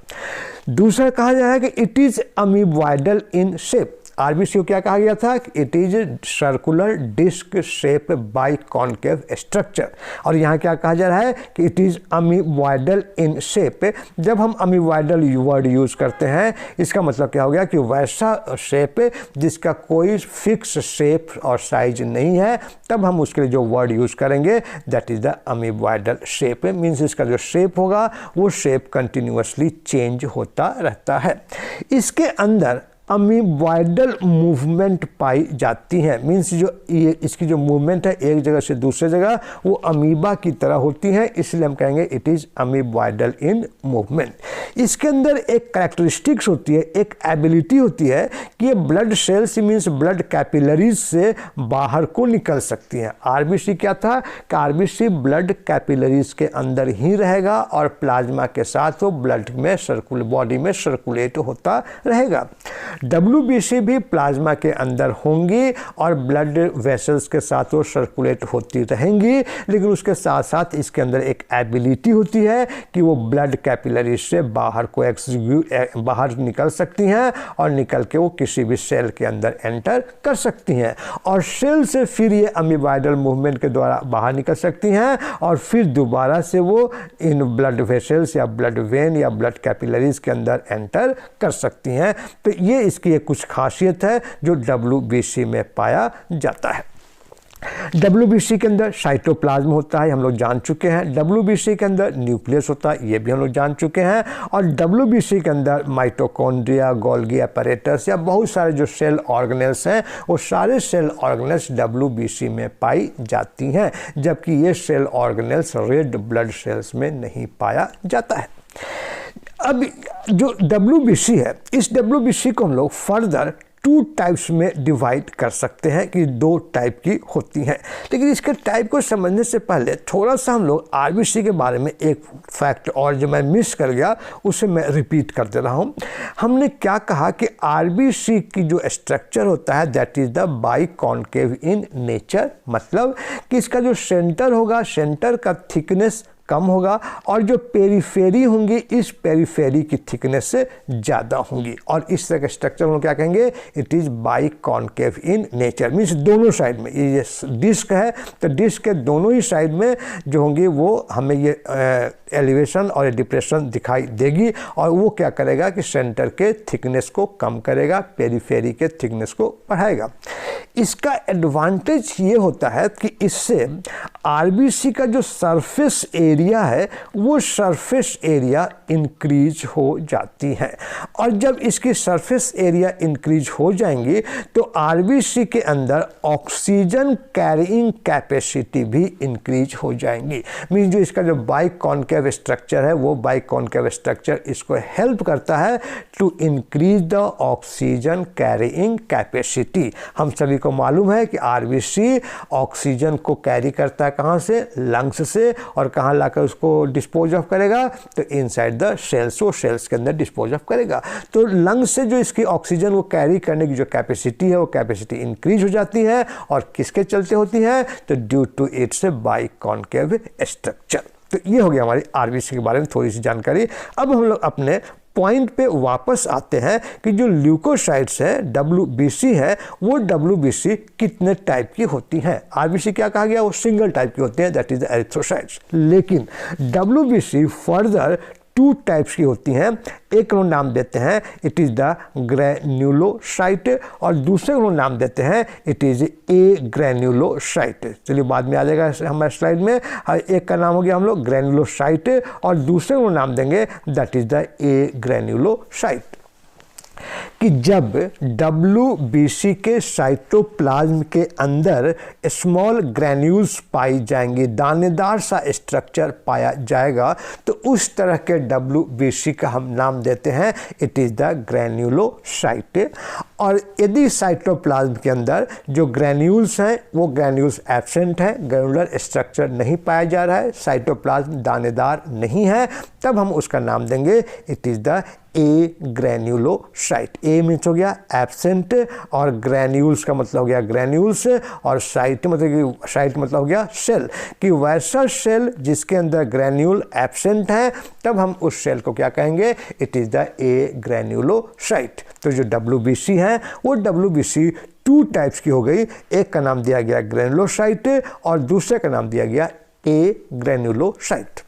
दूसरा कहा जा रहा है कि it is amoeboidal in shape. RBC को क्या कहा गया था? It is circular disc shape biconcave structure, और यहाँ क्या कहा जा रहा है कि it is amoeboidal in shape. जब हम अमीबॉइडल वर्ड यूज करते हैं इसका मतलब क्या हो गया कि वैसा शेप जिसका कोई फिक्स शेप और साइज नहीं है, तब हम उसके लिए जो वर्ड यूज करेंगे that is the amoeboidal shape. Means इसका जो शेप होगा वो शेप कंटिन्यूअसली चेंज होता रहता है। इसके अंदर अमीबॉइडल मूवमेंट पाई जाती है। मीन्स जो ये इसकी जो मूवमेंट है एक जगह से दूसरे जगह वो अमीबा की तरह होती है, इसलिए हम कहेंगे it is amoeboidal in movement. इसके अंदर एक कैरेक्टरिस्टिक्स होती है, एक एबिलिटी होती है कि ये blood cells means blood capillaries से बाहर को निकल सकती हैं। RBC क्या था कि RBC ब्लड कैपिलरीज के अंदर ही रहेगा और प्लाज्मा के साथ वो ब्लड में बॉडी में सर्कुलेट होता रहेगा। WBC भी प्लाज्मा के अंदर होंगी और ब्लड वेसल्स के साथ वो सर्कुलेट होती रहेंगी, लेकिन उसके साथ साथ इसके अंदर एक एबिलिटी होती है कि वो ब्लड कैपिलरी से बाहर निकल सकती हैं और निकल के वो किसी भी सेल के अंदर एंटर कर सकती हैं, और सेल से फिर ये अमीबॉइडल मूवमेंट के द्वारा बाहर निकल सकती हैं और फिर दोबारा से वो इन ब्लड वेसल्स या ब्लड वेन या ब्लड कैपिलरीज के अंदर एंटर कर सकती हैं। तो ये इसकी एक कुछ खासियत है जो WBC में पाया जाता है। WBC के अंदर साइटोप्लाज्म होता है, हम लोग जान चुके हैं। WBC के अंदर न्यूक्लियस होता है, ये भी हम लोग जान चुके हैं। और WBC के अंदर माइटोकॉन्ड्रिया, गोल्गी अपैरेटस या बहुत सारे जो सेल ऑर्गेनेल्स हैं वो सारे सेल ऑर्गेनेल्स WBC में पाई जाती हैं, जबकि ये cell organelles red blood cells में नहीं पाया जाता है। अब जो WBC है, इस WBC को हम लोग फर्दर 2 टाइप्स में डिवाइड कर सकते हैं कि 2 टाइप की होती हैं। लेकिन इसके टाइप को समझने से पहले थोड़ा सा हम लोग RBC के बारे में एक फैक्ट और जो मैं मिस कर गया उसे मैं रिपीट कर दे रहा हूँ। हमने क्या कहा कि RBC की जो स्ट्रक्चर होता है that is the biconcave in nature, मतलब कि इसका जो सेंटर होगा, सेंटर का थिकनेस कम होगा और जो पेरीफेरी होंगी इस पेरीफेरी की थिकनेस से ज़्यादा होंगी, और इस तरह का स्ट्रक्चर हम क्या कहेंगे, it is biconcave in nature. Means दोनों साइड में, ये डिस्क है तो डिस्क के दोनों ही साइड में जो होंगी वो हमें ये एलिवेशन और डिप्रेशन दिखाई देगी, और वो क्या करेगा कि सेंटर के थिकनेस को कम करेगा, पेरीफेरी के थिकनेस को बढ़ाएगा। इसका एडवांटेज ये होता है कि इससे RBC का जो सरफेस एरिया है वो सरफेस एरिया इंक्रीज हो जाती है, और जब इसकी सरफेस एरिया इंक्रीज हो जाएंगी तो RBC के अंदर ऑक्सीजन कैरिंग कैपेसिटी भी इंक्रीज हो जाएंगी। मीन जो इसका जो बाइकॉन्केव स्ट्रक्चर है वो बाइकॉन्केव स्ट्रक्चर इसको हेल्प करता है to increase the oxygen carrying capacity. हम सभी को मालूम है कि RBC ऑक्सीजन को कैरी करता है कहाँ से, लंग्स से, और कहाँ लाकर उसको डिस्पोज ऑफ करेगा, तो इनसाइड द सेल्स, वो सेल्स के अंदर डिस्पोज ऑफ करेगा। तो लंग्स से जो इसकी ऑक्सीजन को कैरी करने की जो कैपेसिटी है वो कैपेसिटी इंक्रीज हो जाती है, और किसके चलते होती है, तो ड्यू टू इट्स बाइकॉन्केव स्ट्रक्चर। तो ये हो गया हमारी RBC के बारे में थोड़ी सी जानकारी। अब हम लोग अपने पॉइंट पे वापस आते हैं कि जो ल्यूकोसाइट्स है, WBC है, वो WBC कितने टाइप की होती हैं। RBC क्या कहा गया, वो सिंगल टाइप की होती हैं, दैट इज द एरिथ्रोसाइट्स। लेकिन WBC फर्दर 2 टाइप्स की होती हैं। एक को नाम देते हैं इट इज़ द ग्रैन्युलोसाइट, और दूसरे को नाम देते हैं इट इज़ ए ग्रैन्युलोसाइट। चलिए बाद में आ जाएगा हमारे स्लाइड में। एक का नाम हो गया हम लोग ग्रैन्युलोसाइट, और दूसरे को नाम देंगे दैट इज़ द ए ग्रैन्युलोसाइट। कि जब WBC के साइटोप्लाज्म के अंदर स्मॉल ग्रैन्यूल्स पाई जाएंगी, दानेदार सा स्ट्रक्चर पाया जाएगा, तो उस तरह के WBC का हम नाम देते हैं इट इज़ द ग्रैन्युलोसाइट। और यदि साइटोप्लाज्म के अंदर जो ग्रैन्यूल्स हैं वो ग्रैन्यूल्स एब्सेंट है, ग्रैनुलर स्ट्रक्चर नहीं पाया जा रहा है, साइटोप्लाज्म दानेदार नहीं है, तब हम उसका नाम देंगे it is the agranulocyte. A means हो गया एब्सेंट, और ग्रैन्यूल्स का मतलब हो गया ग्रैन्यूल्स, और साइट मतलब कि साइट मतलब हो गया सेल, कि वैसा सेल जिसके अंदर ग्रैन्यूल एब्सेंट है, तब हम उस सेल को क्या कहेंगे, इट इज़ द ए ग्रैन्युलोसाइट। तो जो WBC है वो WBC 2 टाइप्स की हो गई। एक का नाम दिया गया ग्रैन्युलोसाइट और दूसरे का नाम दिया गया ए ग्रैन्युलोसाइट।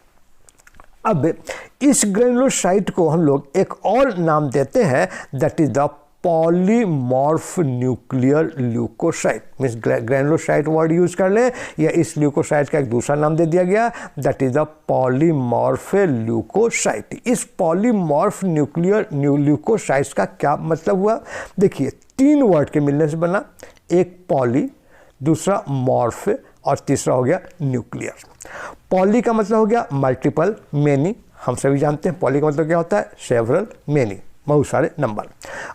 अब इस ग्रैन्युलोसाइट को हम लोग एक और नाम देते हैं that is the polymorph nuclear leukocyte. Means granulocyte word use कर लें, या इस ल्यूकोसाइट का एक दूसरा नाम दे दिया गया that is the polymorph leukocyte. इस पॉलीमॉर्फ न्यूक्लियर ल्यूकोसाइट्स का क्या मतलब हुआ, देखिए 3 वर्ड के मिलने से बना, एक पॉली, दूसरा मॉर्फ, और तीसरा हो गया न्यूक्लियर। पॉली का मतलब हो गया मल्टीपल, मेनी, हम सभी जानते हैं पॉली का मतलब क्या होता है, सेवरल, मेनी, बहुत सारे नंबर।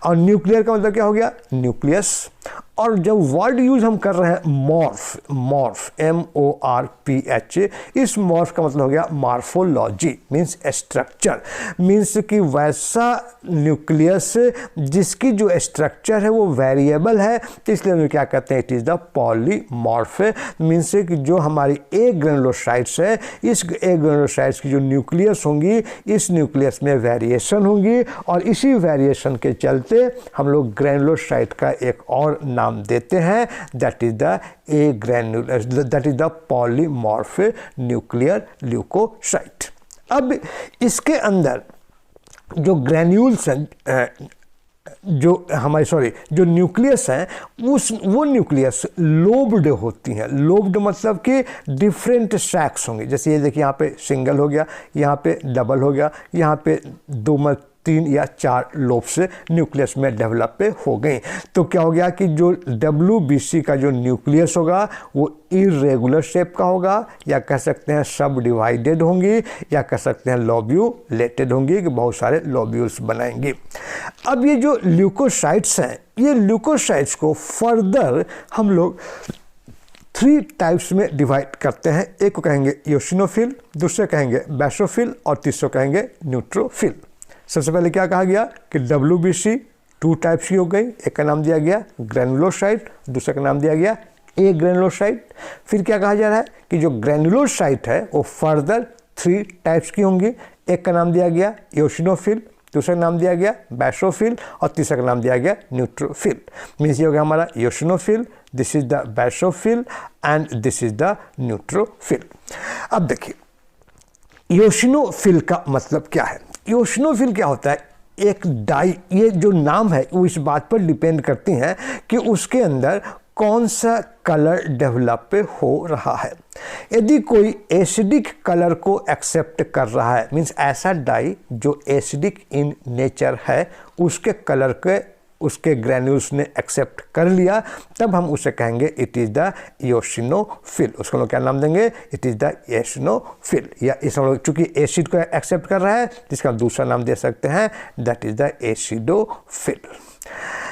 और न्यूक्लियर का मतलब क्या हो गया, न्यूक्लियस। और जब वर्ड यूज हम कर रहे हैं मॉर्फ, मॉर्फ MORPH, इस मॉर्फ का मतलब हो गया मार्फोलॉजी, मीन्स स्ट्रक्चर, मीन्स कि वैसा न्यूक्लियस जिसकी जो स्ट्रक्चर है वो वेरिएबल है, तो इसलिए हम क्या कहते हैं, it is the polymorph. Means कि जो हमारी ए ग्रैन्युलोसाइट्स है, इस ए ग्रैन्युलोसाइट्स की जो न्यूक्लियस होंगी, इस न्यूक्लियस में वेरिएशन होंगी, और इसी वेरिएशन के चलते हम लोग ग्रैन्युलोसाइट का एक और नाम देते हैं that is the agranular, that is the polymorph nuclear leukocyte. अब इसके अंदर जो ग्रैन्यूल्स हैं जो हमारी जो न्यूक्लियस हैं वो न्यूक्लियस लोब्ड होती हैं। लोब्ड मतलब कि डिफरेंट सैक्स होंगे। जैसे ये देखिए यहाँ पे सिंगल हो गया, यहाँ पे डबल हो गया, यहाँ पे 2 3 या 4 लोब्स न्यूक्लियस में डेवलप हो गई। तो क्या हो गया कि जो WBC का जो न्यूक्लियस होगा वो इरेगुलर शेप का होगा, या कह सकते हैं सब डिवाइडेड होंगी, या कह सकते हैं लोब्यूलेटेड होंगी कि बहुत सारे लोब्यूल्स बनाएंगी। अब ये जो ल्यूकोसाइट्स हैं, ये ल्यूकोसाइट्स को फर्दर हम लोग 3 टाइप्स में डिवाइड करते हैं। एक को कहेंगे इयोसिनोफिल, दूसरे कहेंगे बेसोफिल और तीसरे कहेंगे न्यूट्रोफिल। सबसे पहले क्या कहा गया कि WBC 2 टाइप्स की हो गई। एक का नाम दिया गया ग्रैनुलोसाइट, दूसरे का नाम दिया गया ए ग्रैनुलोसाइट। फिर क्या कहा जा रहा है कि जो ग्रैनुलोसाइट है वो फर्दर 3 टाइप्स की होंगी। एक का नाम दिया गया इयोसिनोफिल, दूसरा नाम दिया गया बेसोफिल और तीसरा का नाम दिया गया न्यूट्रोफिल। मीन्स ये हो गया हमारा eosinophil, this is the basophil and this is the neutrophil. अब देखिए इयोसिनोफिल का मतलब क्या है। इयोसिनोफिल क्या होता है, एक डाई, ये जो नाम है वो इस बात पर डिपेंड करती हैं कि उसके अंदर कौन सा कलर डेवलप हो रहा है। यदि कोई एसिडिक कलर को एक्सेप्ट कर रहा है, मीन्स ऐसा डाई जो एसिडिक इन नेचर है, उसके कलर के उसके ग्रैन्यूल्स ने एक्सेप्ट कर लिया, तब हम उसे कहेंगे इट इज़ द इयोसिनोफिल। उसको लोग क्या नाम देंगे, इट इज़ द इयोसिनोफिल। या इस हम लोग चूँकि एसिड को एक्सेप्ट कर रहा है जिसका दूसरा नाम दे सकते हैं, दैट इज़ द एसिडोफिल।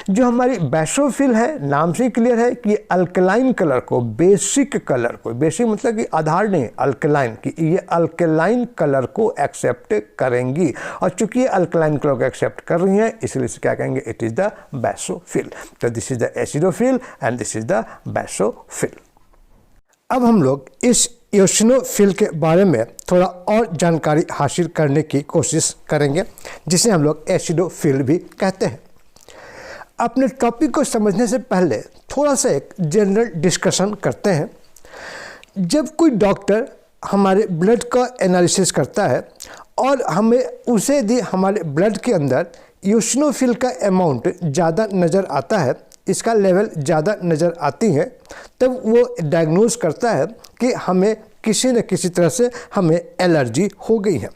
जो हमारी बेसोफिल है, नाम से ही क्लियर है कि अल्कलाइन कलर को, बेसिक कलर को, बेसिक मतलब कि आधार नहीं, अल्कलाइन, कि ये अल्कलाइन कलर को एक्सेप्ट करेंगी। और चूंकि ये अल्कलाइन कलर को एक्सेप्ट कर रही हैं, इसलिए इसे क्या कहेंगे, इट इज़ द बेसोफिल। तो this is the acidophil and this is the basophil. अब हम लोग इस इयोसिनोफिल के बारे में थोड़ा और जानकारी हासिल करने की कोशिश करेंगे, जिसे हम लोग एसिडोफिल भी कहते हैं। अपने टॉपिक को समझने से पहले थोड़ा सा एक जनरल डिस्कशन करते हैं। जब कोई डॉक्टर हमारे ब्लड का एनालिसिस करता है और हमें उसे यदि हमारे ब्लड के अंदर इयोसिनोफिल का अमाउंट ज़्यादा नज़र आता है, इसका लेवल ज़्यादा नज़र आती है, तब वो डायग्नोज करता है कि हमें किसी न किसी तरह से हमें एलर्जी हो गई है।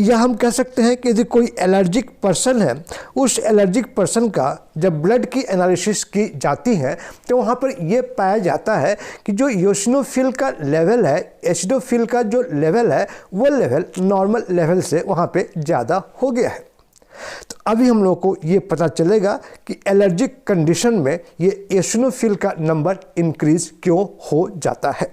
या हम कह सकते हैं कि यदि कोई एलर्जिक पर्सन है, उस एलर्जिक पर्सन का जब ब्लड की एनालिसिस की जाती है तो वहाँ पर यह पाया जाता है कि जो इयोसिनोफिल का लेवल है, एसिडोफिल का जो लेवल है, वो लेवल नॉर्मल लेवल से वहाँ पे ज़्यादा हो गया है। तो अभी हम लोग को ये पता चलेगा कि एलर्जिक कंडीशन में ये इयोसिनोफिल का नंबर इंक्रीज क्यों हो जाता है।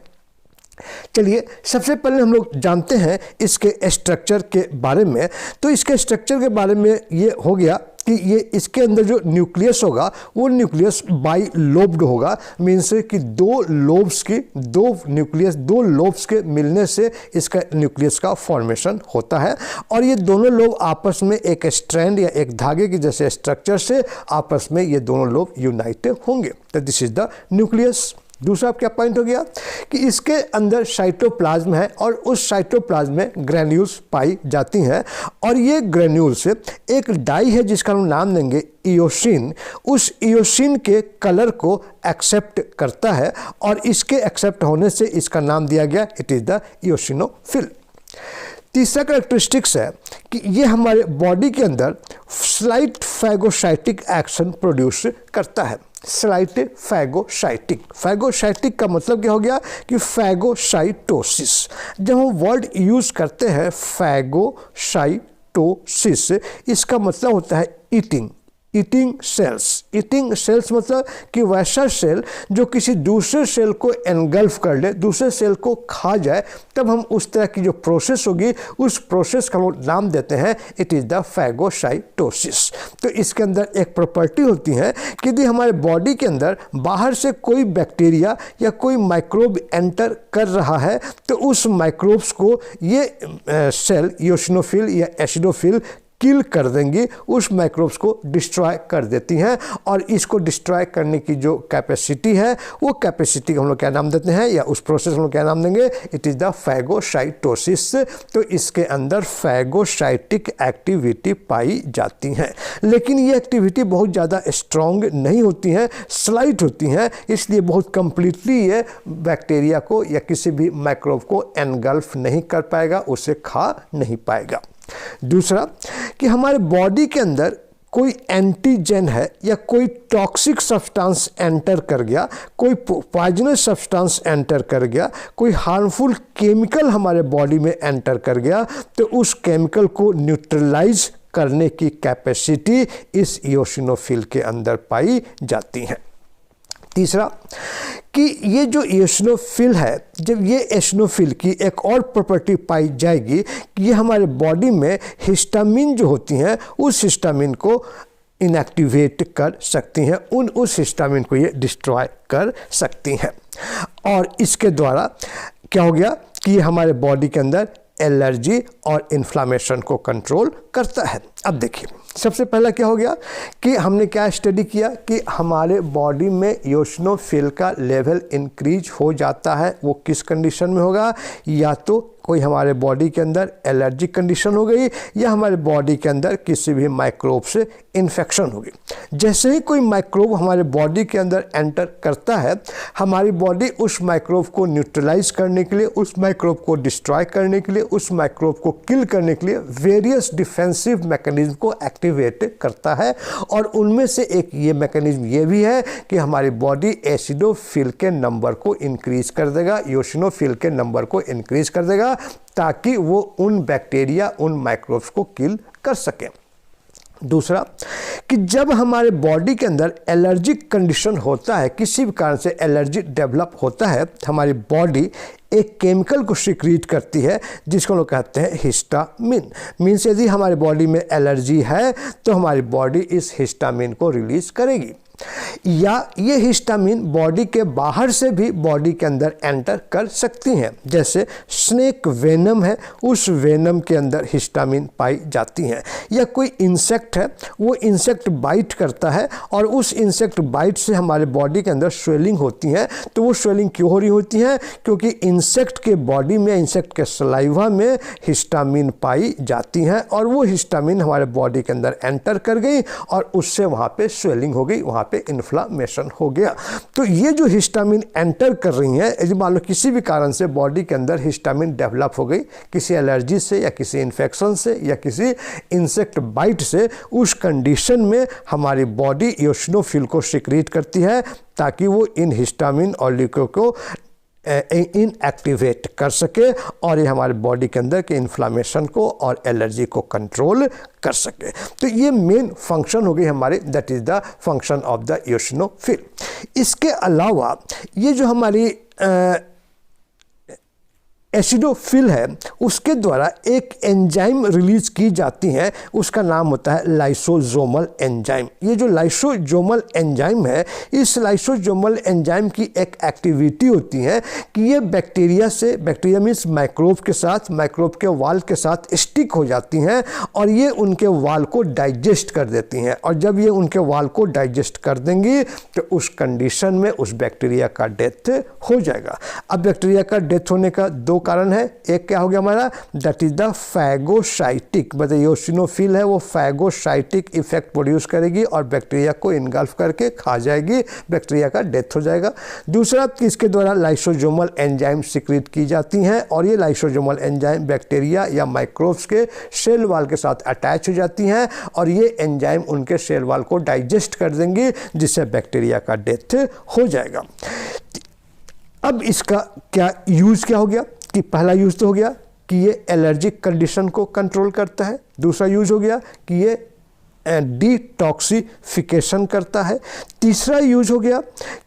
चलिए सबसे पहले हम लोग जानते हैं इसके स्ट्रक्चर के बारे में। तो इसके स्ट्रक्चर के बारे में ये हो गया कि ये इसके अंदर जो न्यूक्लियस होगा वो न्यूक्लियस बाई लोब्ड होगा। मीन्स कि 2 लोब्स की, 2 लोब्स के मिलने से इसका न्यूक्लियस का फॉर्मेशन होता है। और ये दोनों लोब आपस में एक स्ट्रैंड या एक धागे की जैसे स्ट्रक्चर से आपस में ये दोनों लोब यूनाइट होंगे। तो दिस इज द न्यूक्लियस। दूसरा क्या पॉइंट हो गया कि इसके अंदर साइटोप्लाज्म है और उस साइटोप्लाज्म में ग्रैन्यूल्स पाई जाती हैं। और ये ग्रैन्यूल्स एक डाई है जिसका हम नाम देंगे इयोसिन, उस इयोसिन के कलर को एक्सेप्ट करता है और इसके एक्सेप्ट होने से इसका नाम दिया गया, इट इज़ द इयोसिनोफिल। तीसरा कैरेक्टरिस्टिक्स है कि ये हमारे बॉडी के अंदर स्लाइट फैगोसाइटिक एक्शन प्रोड्यूस करता है। स्लाइट फैगोसाइटिक का मतलब क्या हो गया कि फैगोसाइटोसिस। जब हम वर्ड यूज़ करते हैं फैगोसाइटोसिस, इसका मतलब होता है ईटिंग सेल्स मतलब कि वैसा सेल जो किसी दूसरे सेल को एनगल्फ कर ले, दूसरे सेल को खा जाए, तब हम उस तरह की जो प्रोसेस होगी उस प्रोसेस का हम नाम देते हैं, इट इज़ द फैगोसाइटोसिस। तो इसके अंदर एक प्रॉपर्टी होती है कि यदि हमारे बॉडी के अंदर बाहर से कोई बैक्टीरिया या कोई माइक्रोब एंटर कर रहा है तो उस माइक्रोब्स को ये सेल इयोसिनोफिल या एसिडोफिल किल कर देंगी, उस माइक्रोब्स को डिस्ट्रॉय कर देती हैं। और इसको डिस्ट्रॉय करने की जो कैपेसिटी है वो कैपेसिटी हम लोग क्या नाम देते हैं, या उस प्रोसेस हम लोग क्या नाम देंगे, इट इज़ द फैगोसाइटोसिस। तो इसके अंदर फैगोसाइटिक एक्टिविटी पाई जाती है, लेकिन ये एक्टिविटी बहुत ज़्यादा स्ट्रॉन्ग नहीं होती हैं, स्लाइट होती हैं, इसलिए बहुत कंप्लीटली ये बैक्टीरिया को या किसी भी माइक्रोब को एनगल्फ नहीं कर पाएगा, उसे खा नहीं पाएगा। दूसरा कि हमारे बॉडी के अंदर कोई एंटीजन है या कोई टॉक्सिक सब्सटेंस एंटर कर गया, कोई पॉइजनस सब्सटेंस एंटर कर गया, कोई हार्मफुल केमिकल हमारे बॉडी में एंटर कर गया, तो उस केमिकल को न्यूट्रलाइज करने की कैपेसिटी इस इयोसिनोफिल के अंदर पाई जाती है। तीसरा कि ये जो इयोसिनोफिल है, जब ये एसिनोफिल की एक और प्रॉपर्टी पाई जाएगी कि ये हमारे बॉडी में हिस्टामिन जो होती हैं उस हिस्टामिन को इनएक्टिवेट कर सकती हैं, उस हिस्टामिन को ये डिस्ट्रॉय कर सकती हैं। और इसके द्वारा क्या हो गया कि ये हमारे बॉडी के अंदर एलर्जी और इन्फ्लामेशन को कंट्रोल करता है। अब देखिए सबसे पहला क्या हो गया कि हमने क्या स्टडी किया कि हमारे बॉडी में इयोसिनोफिल का लेवल इंक्रीज हो जाता है। वो किस कंडीशन में होगा, या तो कोई हमारे बॉडी के अंदर एलर्जिक कंडीशन हो गई या हमारे बॉडी के अंदर किसी भी माइक्रोब से इन्फेक्शन हो गई। जैसे ही कोई माइक्रोब हमारे बॉडी के अंदर एंटर करता है, हमारी बॉडी उस माइक्रोब को न्यूट्रलाइज करने के लिए, उस माइक्रोब को डिस्ट्रॉय करने के लिए, उस माइक्रोब को किल करने के लिए वेरियस डिफेंसिव मैकेनिज्म को एक्टिवेट करता है। और उनमें से एक ये मैकेनिज्म ये भी है कि हमारी बॉडी एसिडोफिल के नंबर को इंक्रीज कर देगा, इयोसिनोफिल के नंबर को इंक्रीज कर देगा, ताकि वो उन बैक्टीरिया, उन माइक्रोब्स को किल कर सके। दूसरा कि जब हमारे बॉडी के अंदर एलर्जिक कंडीशन होता है, किसी भी कारण से एलर्जी डेवलप होता है, हमारी बॉडी एक केमिकल को सिक्रीट करती है जिसको लोग कहते हैं हिस्टामिन। मीन्स यदि हमारी बॉडी में एलर्जी है तो हमारी बॉडी इस हिस्टामिन को रिलीज करेगी, या ये हिस्टामिन बॉडी के बाहर से भी बॉडी के अंदर एंटर कर सकती हैं। जैसे स्नेक वेनम है, उस वेनम के अंदर हिस्टामिन पाई जाती हैं। या कोई इंसेक्ट है, वो इंसेक्ट बाइट करता है और उस इंसेक्ट बाइट से हमारे बॉडी के अंदर स्वेलिंग होती है। तो वो स्वेलिंग क्यों हो रही होती है, क्योंकि इंसेक्ट के बॉडी में, इंसेक्ट के सलाइवा में हिस्टामिन पाई जाती हैं और वो हिस्टामिन हमारे बॉडी के अंदर एंटर कर गई और उससे वहाँ पे स्वेलिंग हो गई, वहाँ पे इन्फ्लामेशन हो गया। तो ये जो हिस्टामिन एंटर कर रही हैं, यदि मान लो किसी भी कारण से बॉडी के अंदर हिस्टामिन डेवलप हो गई, किसी एलर्जी से या किसी इन्फेक्शन से या किसी इंसेक्ट बाइट से, उस कंडीशन में हमारी बॉडी इयोसिनोफिल को सिक्रीट करती है ताकि वो इन हिस्टामिन और ल्यूको को इनएक्टिवेट कर सके और ये हमारे बॉडी के अंदर के इन्फ्लामेशन को और एलर्जी को कंट्रोल कर सके। तो ये मेन फंक्शन हो गई हमारे, that is the function of the eosinophil. इसके अलावा ये जो हमारी एसिडोफिल है, उसके द्वारा एक एंजाइम रिलीज की जाती है, उसका नाम होता है लाइसोसोमल एंजाइम। ये जो लाइसोसोमल एंजाइम है, इस लाइसोसोमल एंजाइम की एक एक्टिविटी होती है कि ये बैक्टीरिया से, बैक्टीरिया मीन्स माइक्रोब के साथ, माइक्रोब के वाल के साथ स्टिक हो जाती हैं और ये उनके वाल को डाइजेस्ट कर देती हैं। और जब ये उनके वाल को डाइजेस्ट कर देंगी तो उस कंडीशन में उस बैक्टीरिया का डेथ हो जाएगा। अब बैक्टीरिया का डेथ होने का दो कारण है। एक क्या हो गया हमारा, दैट इज द फैगोसाइटिक, मतलब इयोसिनोफिल है वो फैगोसाइटिक इफेक्ट प्रोड्यूस करेगी और बैक्टीरिया को इनगल्फ करके खा जाएगी, बैक्टीरिया का डेथ हो जाएगा। दूसरा, इसके द्वारा लाइसोसोमल एंजाइम सिक्रीट की जाती हैं और ये लाइसोसोमल एंजाइम बैक्टीरिया या माइक्रोब्स के सेल वाल के साथ अटैच हो जाती हैं और ये एंजाइम उनके सेल वाल को डाइजेस्ट कर देंगी, जिससे बैक्टीरिया का डेथ हो जाएगा। अब इसका क्या यूज़ क्या हो गया कि पहला यूज़ तो हो गया कि ये एलर्जिक कंडीशन को कंट्रोल करता है। दूसरा यूज़ हो गया कि ये डिटॉक्सिफिकेशन करता है। तीसरा यूज़ हो गया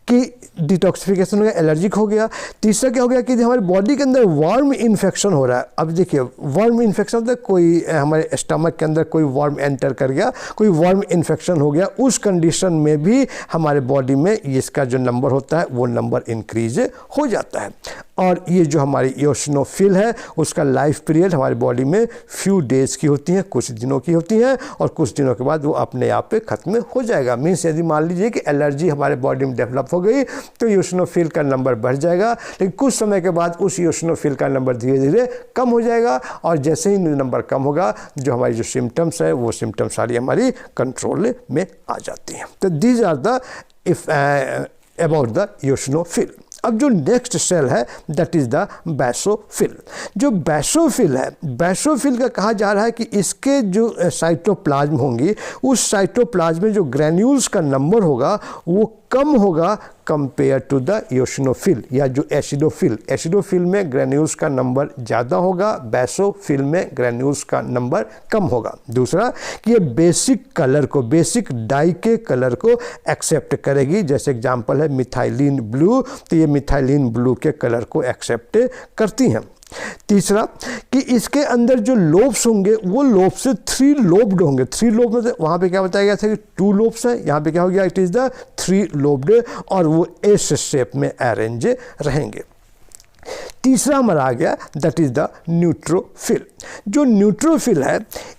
कि डिटॉक्सिफिकेशन हो गया, एलर्जिक हो गया। तीसरा क्या हो गया कि हमारे बॉडी के अंदर वार्म इन्फेक्शन हो रहा है। अब देखिए वार्म इन्फेक्शन होता है, कोई हमारे स्टमक के अंदर कोई वार्म एंटर कर गया, कोई वार्म इन्फेक्शन हो गया, उस कंडीशन में भी हमारे बॉडी में इसका जो नंबर होता है वो नंबर इंक्रीज हो जाता है। और ये जो हमारी इओसिनोफिल है उसका लाइफ पीरियड हमारी बॉडी में फ्यू डेज़ की होती है, कुछ दिनों की होती है, और कुछ दिनों के बाद वो अपने आप पे ख़त्म हो जाएगा। मीन्स यदि मान लीजिए कि एलर्जी हमारे बॉडी में डेवलप हो गई तो इओसिनोफिल का नंबर बढ़ जाएगा, लेकिन कुछ समय के बाद उस इओसिनोफिल का नंबर धीरे धीरे कम हो जाएगा, और जैसे ही नंबर कम होगा जो हमारी जो सिम्टम्स है वो सिम्टम्स सारी हमारी कंट्रोल में आ जाती हैं। तो these are the about the eosinophil. अब जो नेक्स्ट सेल है दैट इज़ द बेसोफिल। जो बेसोफिल है, बेसोफिल का कहा जा रहा है कि इसके जो साइटोप्लाज्म होंगी उस साइटोप्लाज्म में जो ग्रैन्यूल्स का नंबर होगा वो कम होगा कंपेयर टू द इओसिनोफिल या जो एसिडोफिल। एसिडोफिल में ग्रैन्यूल्स का नंबर ज़्यादा होगा, बेसोफिल में ग्रैन्यूल्स का नंबर कम होगा। दूसरा कि ये बेसिक कलर को, बेसिक डाई के कलर को एक्सेप्ट करेगी। जैसे एग्जांपल है मिथाइलिन ब्लू, तो ये मिथाइलिन ब्लू के कलर को एक्सेप्ट करती हैं। तीसरा कि इसके अंदर जो लोब्स होंगे वो लोब्स से 3 लोब्ड होंगे। 3 लोब में वहाँ पे क्या बताया गया था कि 2 लोब्स हैं, यहाँ पे क्या हो गया इट इज़ द 3 लोब्ड, और वो एस शेप में अरेंज रहेंगे। तीसरा हमारा आ गया दैट इज़ द न्यूट्रोफिल। जो न्यूट्रोफिल है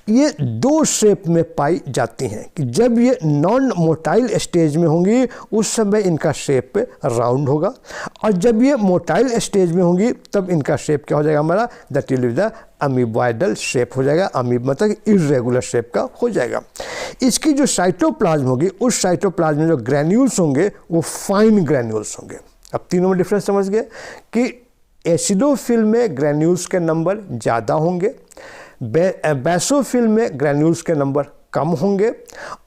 ये 2 शेप में पाई जाती हैं कि जब ये नॉन मोटाइल स्टेज में होंगी उस समय इनका शेप राउंड होगा, और जब ये मोटाइल स्टेज में होंगी तब इनका शेप क्या हो जाएगा हमारा, that will be the amoeboidal shape हो जाएगा। अमीब मतलब इर्रेगुलर शेप का हो जाएगा। इसकी जो साइटोप्लाज्म होगी उस साइटोप्लाज्म में जो ग्रैन्यूल्स होंगे वो फाइन ग्रैन्यूल्स होंगे। अब तीनों में डिफरेंस समझ गए कि एसिडोफिल में ग्रैन्यूल्स के नंबर ज़्यादा होंगे, बेसोफिल में ग्रैन्यूल्स के नंबर कम होंगे,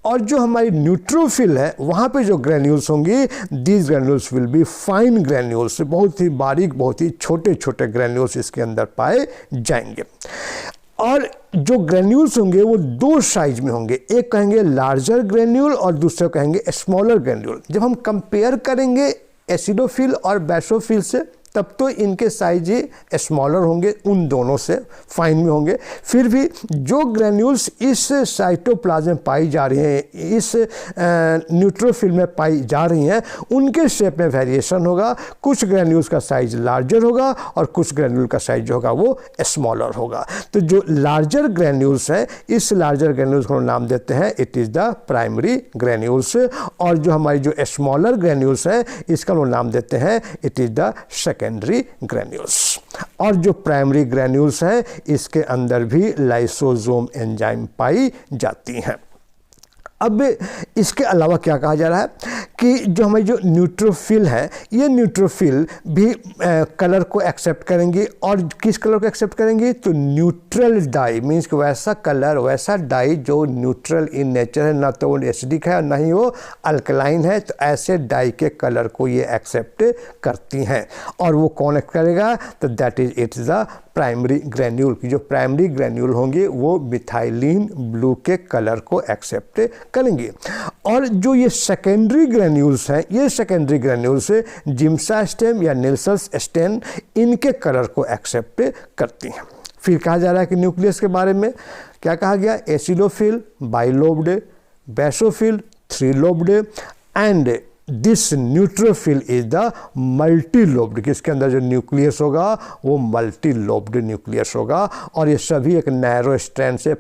और जो हमारी न्यूट्रोफिल है वहाँ पे जो ग्रैन्यूल्स होंगी these granules will be fine granules, बहुत ही बारीक, बहुत ही छोटे छोटे ग्रैन्यूल्स इसके अंदर पाए जाएंगे। और जो ग्रैन्यूल्स होंगे वो 2 साइज में होंगे, एक कहेंगे लार्जर ग्रैन्यूल और दूसरे कहेंगे स्मॉलर ग्रैन्यूल। जब हम कंपेयर करेंगे एसिडोफिल और बेसोफिल से तब तो इनके साइज ही स्मॉलर होंगे उन दोनों से, फाइन में होंगे। फिर भी जो ग्रैन्यूल्स इस साइटोप्लाज्म में पाई जा रही हैं, इस न्यूट्रोफिल में पाई जा रही हैं, उनके शेप में वेरिएशन होगा। कुछ ग्रैन्यूल्स का साइज लार्जर होगा और कुछ ग्रैन्यूल का साइज जो होगा वो स्मॉलर होगा। तो जो लार्जर ग्रैन्यूल्स हैं इस लार्जर ग्रैन्यूल्स को नाम देते हैं it is the primary granules, और जो हमारी जो स्मॉलर ग्रैन्यूल्स हैं इसका वो नाम देते हैं it is the secondary granules. और जो प्राइमरी ग्रैन्यूल्स हैं इसके अंदर भी लाइसोसोम एंजाइम पाई जाती हैं। अब इसके अलावा क्या कहा जा रहा है कि जो हमारी जो न्यूट्रोफिल है ये न्यूट्रोफिल भी कलर को एक्सेप्ट करेंगी, और किस कलर को एक्सेप्ट करेंगी, तो न्यूट्रल डाई, मीन्स कि वैसा कलर, वैसा डाई जो न्यूट्रल इन नेचर है, ना तो वो एसिडिक है और ना ही वो अल्कलाइन है, तो ऐसे डाई के कलर को ये एक्सेप्ट करती हैं। और वो कौन एक्सेप्ट करेगा, तो that is it's the primary granule की जो प्राइमरी ग्रैन्यूल होंगे वो मिथाइलिन ब्लू के कलर को एक्सेप्ट करेंगे। और जो ये सेकेंडरी ग्रैन्यूल्स हैं ये सेकेंडरी ग्रैन्यूल्स जिम्सास्टेम या निल्सन्स स्टेन इनके कलर को एक्सेप्ट करती हैं। फिर कहा जा रहा है कि न्यूक्लियस के बारे में क्या कहा गया, acidophil bilobed, basophil 3 lobed, and this neutrophil is the multilobed, किसके अंदर जो न्यूक्लियस होगा वो मल्टीलोब्ड न्यूक्लियस होगा, और ये सभी एक नैरो स्ट्रैंड से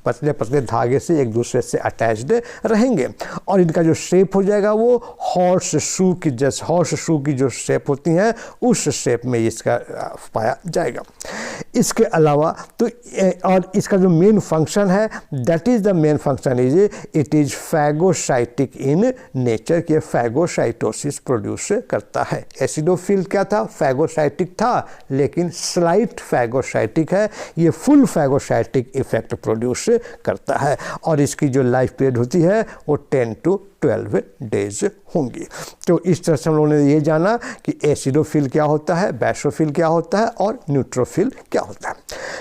पतले पतले धागे से एक दूसरे से अटैच्ड रहेंगे, और इनका जो शेप हो जाएगा वो हॉर्स शू की, जैसे हॉर्स शू की जो शेप होती हैं उस शेप में इसका पाया जाएगा। इसके अलावा तो और इसका जो मेन फंक्शन है that is the main function is it is phagocytic in nature, कि फैगोसाइटोसिस प्रोड्यूस करता है। एसिडोफिल क्या था, फैगोसाइटिक था, लेकिन स्लाइट फैगोसाइटिक है, ये फुल फैगोसाइटिक इफेक्ट प्रोड्यूस करता है, और इसकी जो लाइफ पीरियड होती है वो 10 to 12 डेज होंगी। तो इस तरह से हम लोगों ने ये जाना कि एसिडोफिल क्या होता है, बेसोफिल क्या होता है और न्यूट्रोफिल क्या होता है।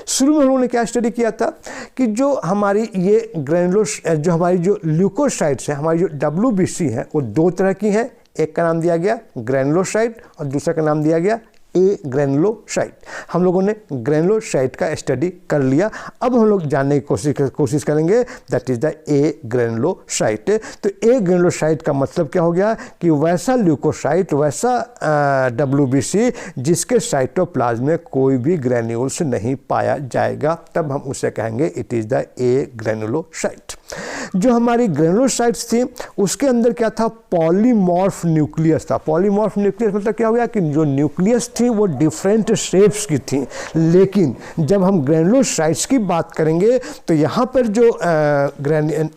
शुरू में हम लोगों ने क्या स्टडी किया था कि जो हमारी ये ग्रैनुलोस, जो हमारी जो ल्यूकोसाइट्स हैं, हमारी जो WBC हैं वो 2 तरह की हैं, एक का नाम दिया गया ग्रैनुलोसाइट और दूसरे का नाम दिया गया ए ग्रैनुलोसाइट। हम लोगों ने ग्रैनुलोसाइट का स्टडी कर लिया। अब हम लोग जानने की कोशिश करेंगे that is the A granulocyte. तो ए ग्रैनुलोसाइट का मतलब क्या हो गया कि वैसा ल्यूकोसाइट, वैसा WBC जिसके साइटोप्लाज्म में कोई भी ग्रैन्यूल्स नहीं पाया जाएगा, तब हम उसे कहेंगे it is the A granulocyte. जो हमारी ग्रैनुलोसाइट्स थी उसके अंदर क्या था, पॉलीमॉर्फ न्यूक्लियस था। पॉलीमॉर्फ न्यूक्लियस मतलब क्या हो गया कि जो न्यूक्लियस थी वो डिफरेंट शेप्स की थी, लेकिन जब हम ग्रैनुलोसाइट्स की बात करेंगे तो यहाँ पर जो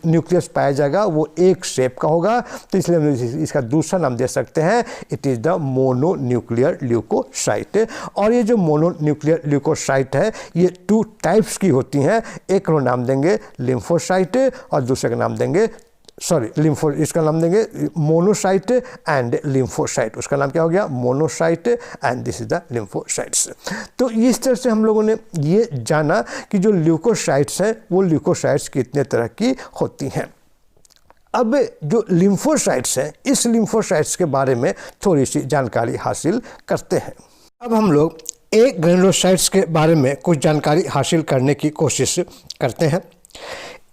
न्यूक्लियस पाया जाएगा वो एक शेप का होगा, तो इसलिए हम इसका दूसरा नाम दे सकते हैं it is the mononuclear leukocyte. और ये जो मोनोन्यूक्लियर ल्यूकोसाइट है ये 2 टाइप्स की होती हैं। एक को नाम देंगे लिम्फोसाइट और दूसरे का नाम देंगे इसका नाम देंगे मोनोसाइट एंड लिम्फोसाइट। उसका नाम क्या हो गया, monocyte and this is the lymphocytes. तो इस तरह से हम लोगों ने ये जाना कि जो ल्यूकोसाइट्स हैं वो ल्यूकोसाइट्स कितने तरह की होती हैं। अब जो लिम्फोसाइट्स हैं, इस लिम्फोसाइट्स के बारे में थोड़ी सी जानकारी हासिल करते हैं। अब हम लोग ए ग्रैनुलोसाइट्स के बारे में कुछ जानकारी हासिल करने की कोशिश करते हैं।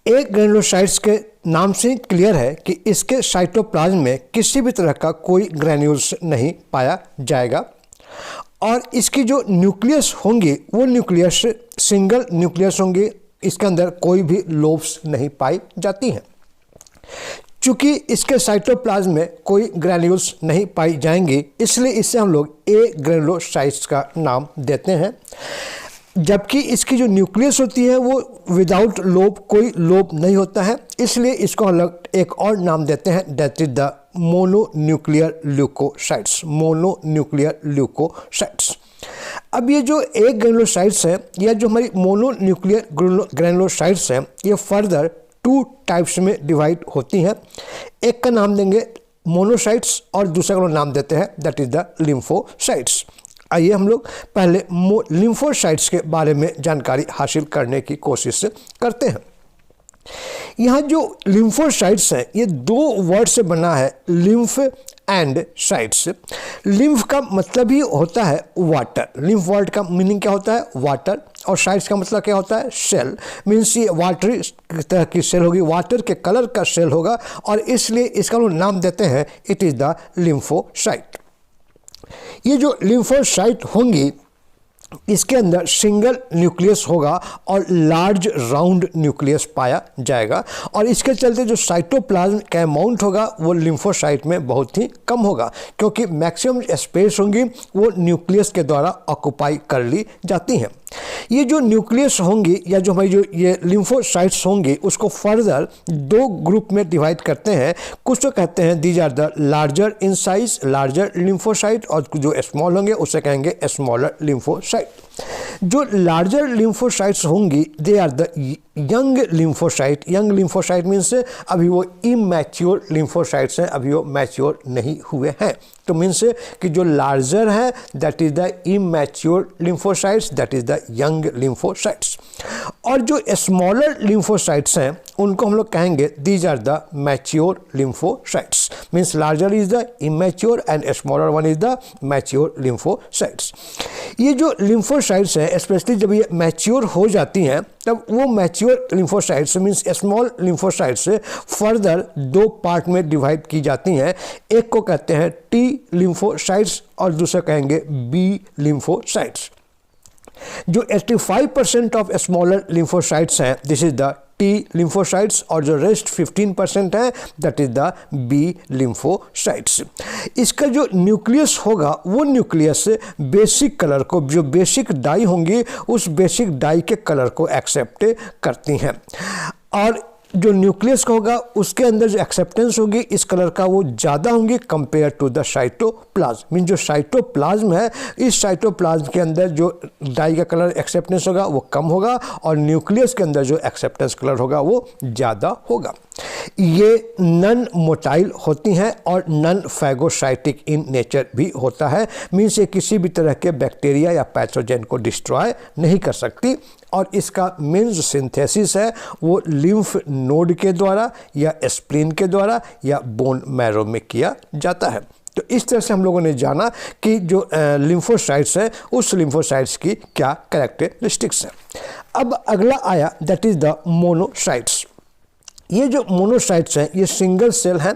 ए ग्रैनुलोसाइट्स के नाम से क्लियर है कि इसके साइटोप्लाज्म में किसी भी तरह का कोई ग्रैन्यूल्स नहीं पाया जाएगा और इसकी जो न्यूक्लियस होंगी वो न्यूक्लियस सिंगल न्यूक्लियस होंगी, इसके अंदर कोई भी लोब्स नहीं पाई जाती हैं। चूँकि इसके साइटोप्लाज्म में कोई ग्रैन्यूल्स नहीं पाई जाएंगी इसलिए इससे हम लोग ए ग्रैनुलोसाइट्स का नाम देते हैं। जबकि इसकी जो न्यूक्लियस होती है वो विदाउट लोब, कोई लोब नहीं होता है, इसलिए इसको हम लोग एक और नाम देते हैं that is the mononuclear leukocytes. Mononuclear leukocytes. अब ये जो ए ग्रैनुलोसाइट्स हैं या जो हमारी मोनोन्यूक्लियर ग्रैनुलोसाइट्स हैं ये फर्दर 2 टाइप्स में डिवाइड होती हैं। एक का नाम देंगे मोनोसाइट्स और दूसरे का नाम देते हैं दैट इज द लिम्फोसाइट्स। आइए हम लोग पहले लिम्फोसाइट्स के बारे में जानकारी हासिल करने की कोशिश करते हैं। यहाँ जो लिम्फोसाइट्स हैं ये 2 वर्ड से बना है, लिम्फ एंड साइट्स। लिम्फ का मतलब ही होता है वाटर। लिम्फ वर्ड का मीनिंग क्या होता है, वाटर, और साइट्स का मतलब क्या होता है, सेल। मीन्स ये वाटरी तरह की सेल होगी, वाटर के कलर का सेल होगा और इसलिए इसका लोग नाम देते हैं इट इज़ द लिम्फोसाइट। ये जो लिम्फोसाइट होंगी इसके अंदर सिंगल न्यूक्लियस होगा और लार्ज राउंड न्यूक्लियस पाया जाएगा और इसके चलते जो साइटोप्लाज्म का अमाउंट होगा वो लिम्फोसाइट में बहुत ही कम होगा, क्योंकि मैक्सिमम स्पेस होंगी वो न्यूक्लियस के द्वारा ऑक्युपाई कर ली जाती हैं। ये जो न्यूक्लियस होंगी या जो हमारी जो ये लिम्फोसाइट्स होंगी उसको फर्दर 2 ग्रुप में डिवाइड करते हैं। कुछ तो कहते हैं these are the larger in size, larger lymphocyte, और जो स्मॉल होंगे उसे कहेंगे स्मॉलर लिम्फोसाइट। जो लार्जर लिम्फोसाइट्स होंगी they are the young lymphocyte. Young lymphocyte means अभी वो इमैच्योर लिम्फोसाइट्स हैं, अभी वो मैच्योर नहीं हुए हैं। तो मीन्स कि जो लार्जर है that is the immature lymphocytes, that is the young lymphocytes. और जो स्मॉलर लिम्फोसाइट्स हैं उनको हम लोग कहेंगे these are the mature lymphocytes. Means larger is the immature and smaller one is the mature lymphocytes. ये जो लिम्फोसाइट्स हैं स्पेशली जब ये मैच्योर हो जाती हैं तब वो mature lymphocytes means small lymphocytes further 2 part में डिवाइड की जाती हैं। एक को कहते हैं टी लिम्फोसाइट्स और दूसरा कहेंगे बी लिम्फोसाइट्स। जो 85% ऑफ स्मॉलर लिम्फोसाइट्स हैं this is the T lymphocytes और जो रेस्ट 15% है that is the B lymphocytes. इसका जो न्यूक्लियस होगा वो न्यूक्लियस बेसिक कलर को, जो बेसिक डाई होंगी उस बेसिक डाई के कलर को एक्सेप्ट करती हैं और जो न्यूक्लियस का होगा उसके अंदर जो एक्सेप्टेंस होगी इस कलर का वो ज़्यादा होंगी compare to the cytoplasm. Mean जो साइटोप्लाज्म है इस साइटोप्लाज्म के अंदर जो डाई का कलर एक्सेप्टेंस होगा वो कम होगा और न्यूक्लियस के अंदर जो एक्सेप्टेंस कलर होगा वो ज़्यादा होगा। ये नन मोटाइल होती हैं और नन फैगोसाइटिक इन नेचर भी होता है। मीन्स ये किसी भी तरह के बैक्टीरिया या पैथोजन को डिस्ट्रॉय नहीं कर सकती और इसका मेन जो सिंथेसिस है वो लिम्फ नोड के द्वारा या स्प्लीन के द्वारा या बोन मैरो में किया जाता है। तो इस तरह से हम लोगों ने जाना कि जो लिम्फोसाइट्स है उस लिम्फोसाइट्स की क्या कैरेक्टरिस्टिक्स है। अब अगला आया दैट इज़ द मोनोसाइट्स। ये जो मोनोसाइट्स हैं ये सिंगल सेल हैं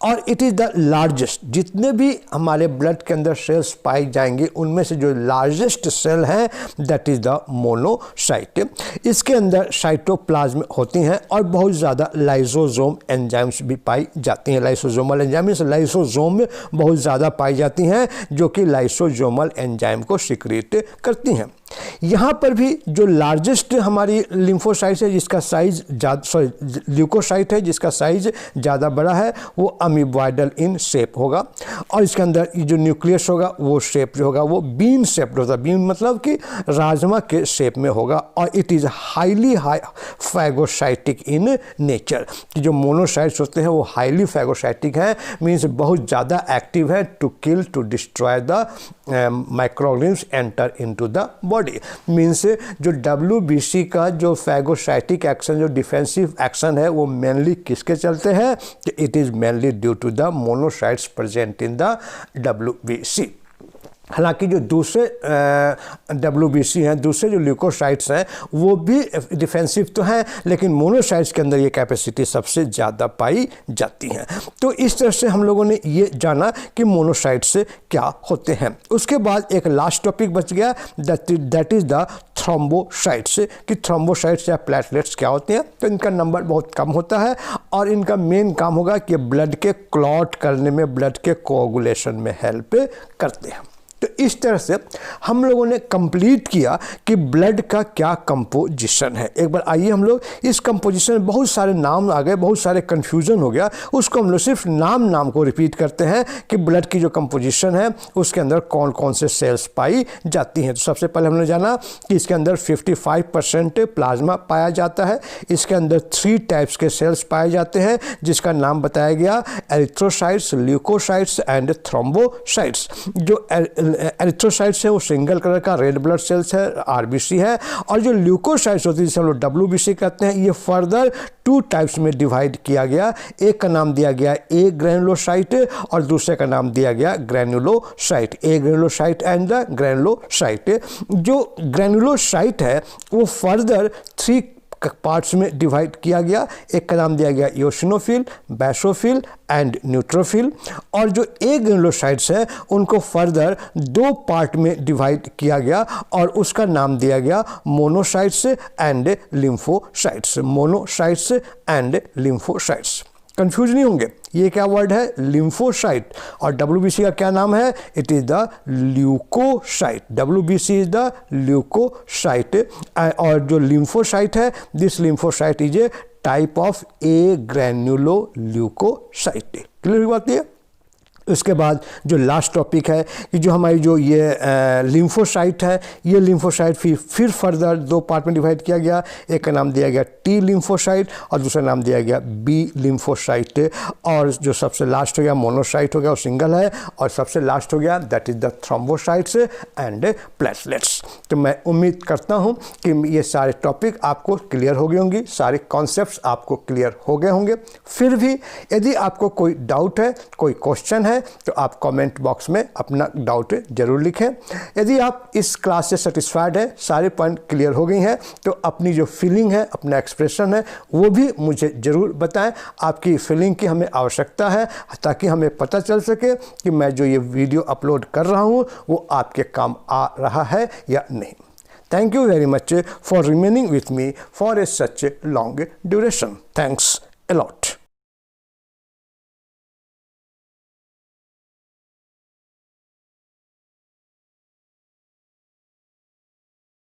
और इट इज़ द लार्जेस्ट। जितने भी हमारे ब्लड के अंदर सेल्स पाई जाएंगे उनमें से जो लार्जेस्ट सेल है दैट इज़ द मोनोसाइट। इसके अंदर साइटोप्लाज्म होती हैं और बहुत ज़्यादा लाइसोसोम एंजाइम्स भी पाई जाती हैं। लाइसोसोमल एंजाइम लाइसोसोम में बहुत ज़्यादा पाई जाती हैं जो कि लाइसोसोमल एंजाइम को सिक्रीट करती हैं। यहाँ पर भी जो लार्जेस्ट हमारी लिम्फोसाइट है जिसका साइज ल्यूकोसाइट है जिसका साइज ज़्यादा बड़ा है वो अमीबॉइडल इन शेप होगा और इसके अंदर जो न्यूक्लियस होगा वो शेप जो होगा वो बीन शेप्ड होता है। बीन मतलब कि राजमा के शेप में होगा और it is highly phagocytic in nature. जो मोनोसाइट्स होते हैं वो हाईली फैगोसाइटिक हैं, मीन्स बहुत ज़्यादा एक्टिव है to kill to destroy the microorganisms enter into the body. Means जो WBC का जो फैगोसाइटिक एक्शन जो डिफेंसिव एक्शन है वो मेनली किसके चलते हैं? It is mainly due to the monocytes present in the WBC। हालांकि जो दूसरे WBC हैं, दूसरे जो ल्यूकोसाइट्स हैं वो भी डिफेंसिव तो हैं लेकिन मोनोसाइट्स के अंदर ये कैपेसिटी सबसे ज़्यादा पाई जाती हैं। तो इस तरह से हम लोगों ने ये जाना कि मोनोसाइट्स क्या होते हैं। उसके बाद एक लास्ट टॉपिक बच गया दैट इज़ द थ्रोम्बोसाइट्स कि थ्रोम्बोसाइट्स या प्लेटलेट्स क्या होते हैं। तो इनका नंबर बहुत कम होता है और इनका मेन काम होगा कि ब्लड के क्लॉट करने में, ब्लड के कोआगुलेशन में हेल्प करते हैं। तो इस तरह से हम लोगों ने कंप्लीट किया कि ब्लड का क्या कंपोजिशन है। एक बार आइए हम लोग इस कंपोजिशन में बहुत सारे नाम आ गए, बहुत सारे कन्फ्यूज़न हो गया, उसको हम लोग सिर्फ नाम को रिपीट करते हैं कि ब्लड की जो कंपोजिशन है उसके अंदर कौन कौन से सेल्स पाई जाती हैं। तो सबसे पहले हमने जाना कि इसके अंदर 55% प्लाज्मा पाया जाता है। इसके अंदर 3 टाइप्स के सेल्स पाए जाते हैं जिसका नाम बताया गया एरिथ्रोसाइट्स, ल्यूकोसाइट्स एंड थ्रोम्बोसाइट्स। जो एरिथ्रोसाइट्स है वो सिंगल कलर का रेड ब्लड सेल्स है, RBC है, और जो ल्यूकोसाइट्स होती है जिसे हम लोग WBC कहते हैं ये फर्दर 2 टाइप्स में डिवाइड किया गया। एक का नाम दिया गया ए ग्रैनुलोसाइट और दूसरे का नाम दिया गया granulocyte. A granulocyte and the granulocyte. जो ग्रैनुलोसाइट है वो फर्दर 3 पार्ट्स में डिवाइड किया गया। एक का नाम दिया गया इओसिनोफिल, बेसोफिल एंड न्यूट्रोफिल। और जो ए ग्रैनुलोसाइट्स हैं उनको फर्दर 2 पार्ट में डिवाइड किया गया और उसका नाम दिया गया monocytes and lymphocytes. Monocytes and lymphocytes. Confuse नहीं होंगे, ये क्या वर्ड है? लिम्फोसाइट। और WBC का क्या नाम है? It is the leukocyte. WBC is the leukocyte. और जो लिम्फोसाइट है this lymphocyte is a type of a granulo leukocyte. Clear हुई बात? ये उसके बाद जो लास्ट टॉपिक है कि जो हमारी जो ये लिम्फोसाइट है ये लिम्फोसाइट फिर फर्दर 2 पार्ट में डिवाइड किया गया। एक का नाम दिया गया T लिम्फोसाइट और दूसरा नाम दिया गया B लिम्फोसाइट। और जो सबसे लास्ट हो गया मोनोसाइट हो गया, वो सिंगल है। और सबसे लास्ट हो गया that is the thrombocytes and platelets. तो मैं उम्मीद करता हूँ कि ये सारे टॉपिक आपको क्लियर हो गए होंगी, सारे कॉन्सेप्ट्स आपको क्लियर हो गए होंगे। फिर भी यदि आपको कोई डाउट है, कोई क्वेश्चन है तो आप कमेंट बॉक्स में अपना डाउट जरूर लिखें। यदि आप इस क्लास से सेटिस्फाइड हैं, सारे पॉइंट क्लियर हो गई हैं, तो अपनी जो फीलिंग है, अपना एक्सप्रेशन है वो भी मुझे ज़रूर बताएं। आपकी फीलिंग की हमें आवश्यकता है ताकि हमें पता चल सके कि मैं जो ये वीडियो अपलोड कर रहा हूँ वो आपके काम आ रहा है या नहीं। Thank you very much for remaining with me for such a long duration. Thanks a lot.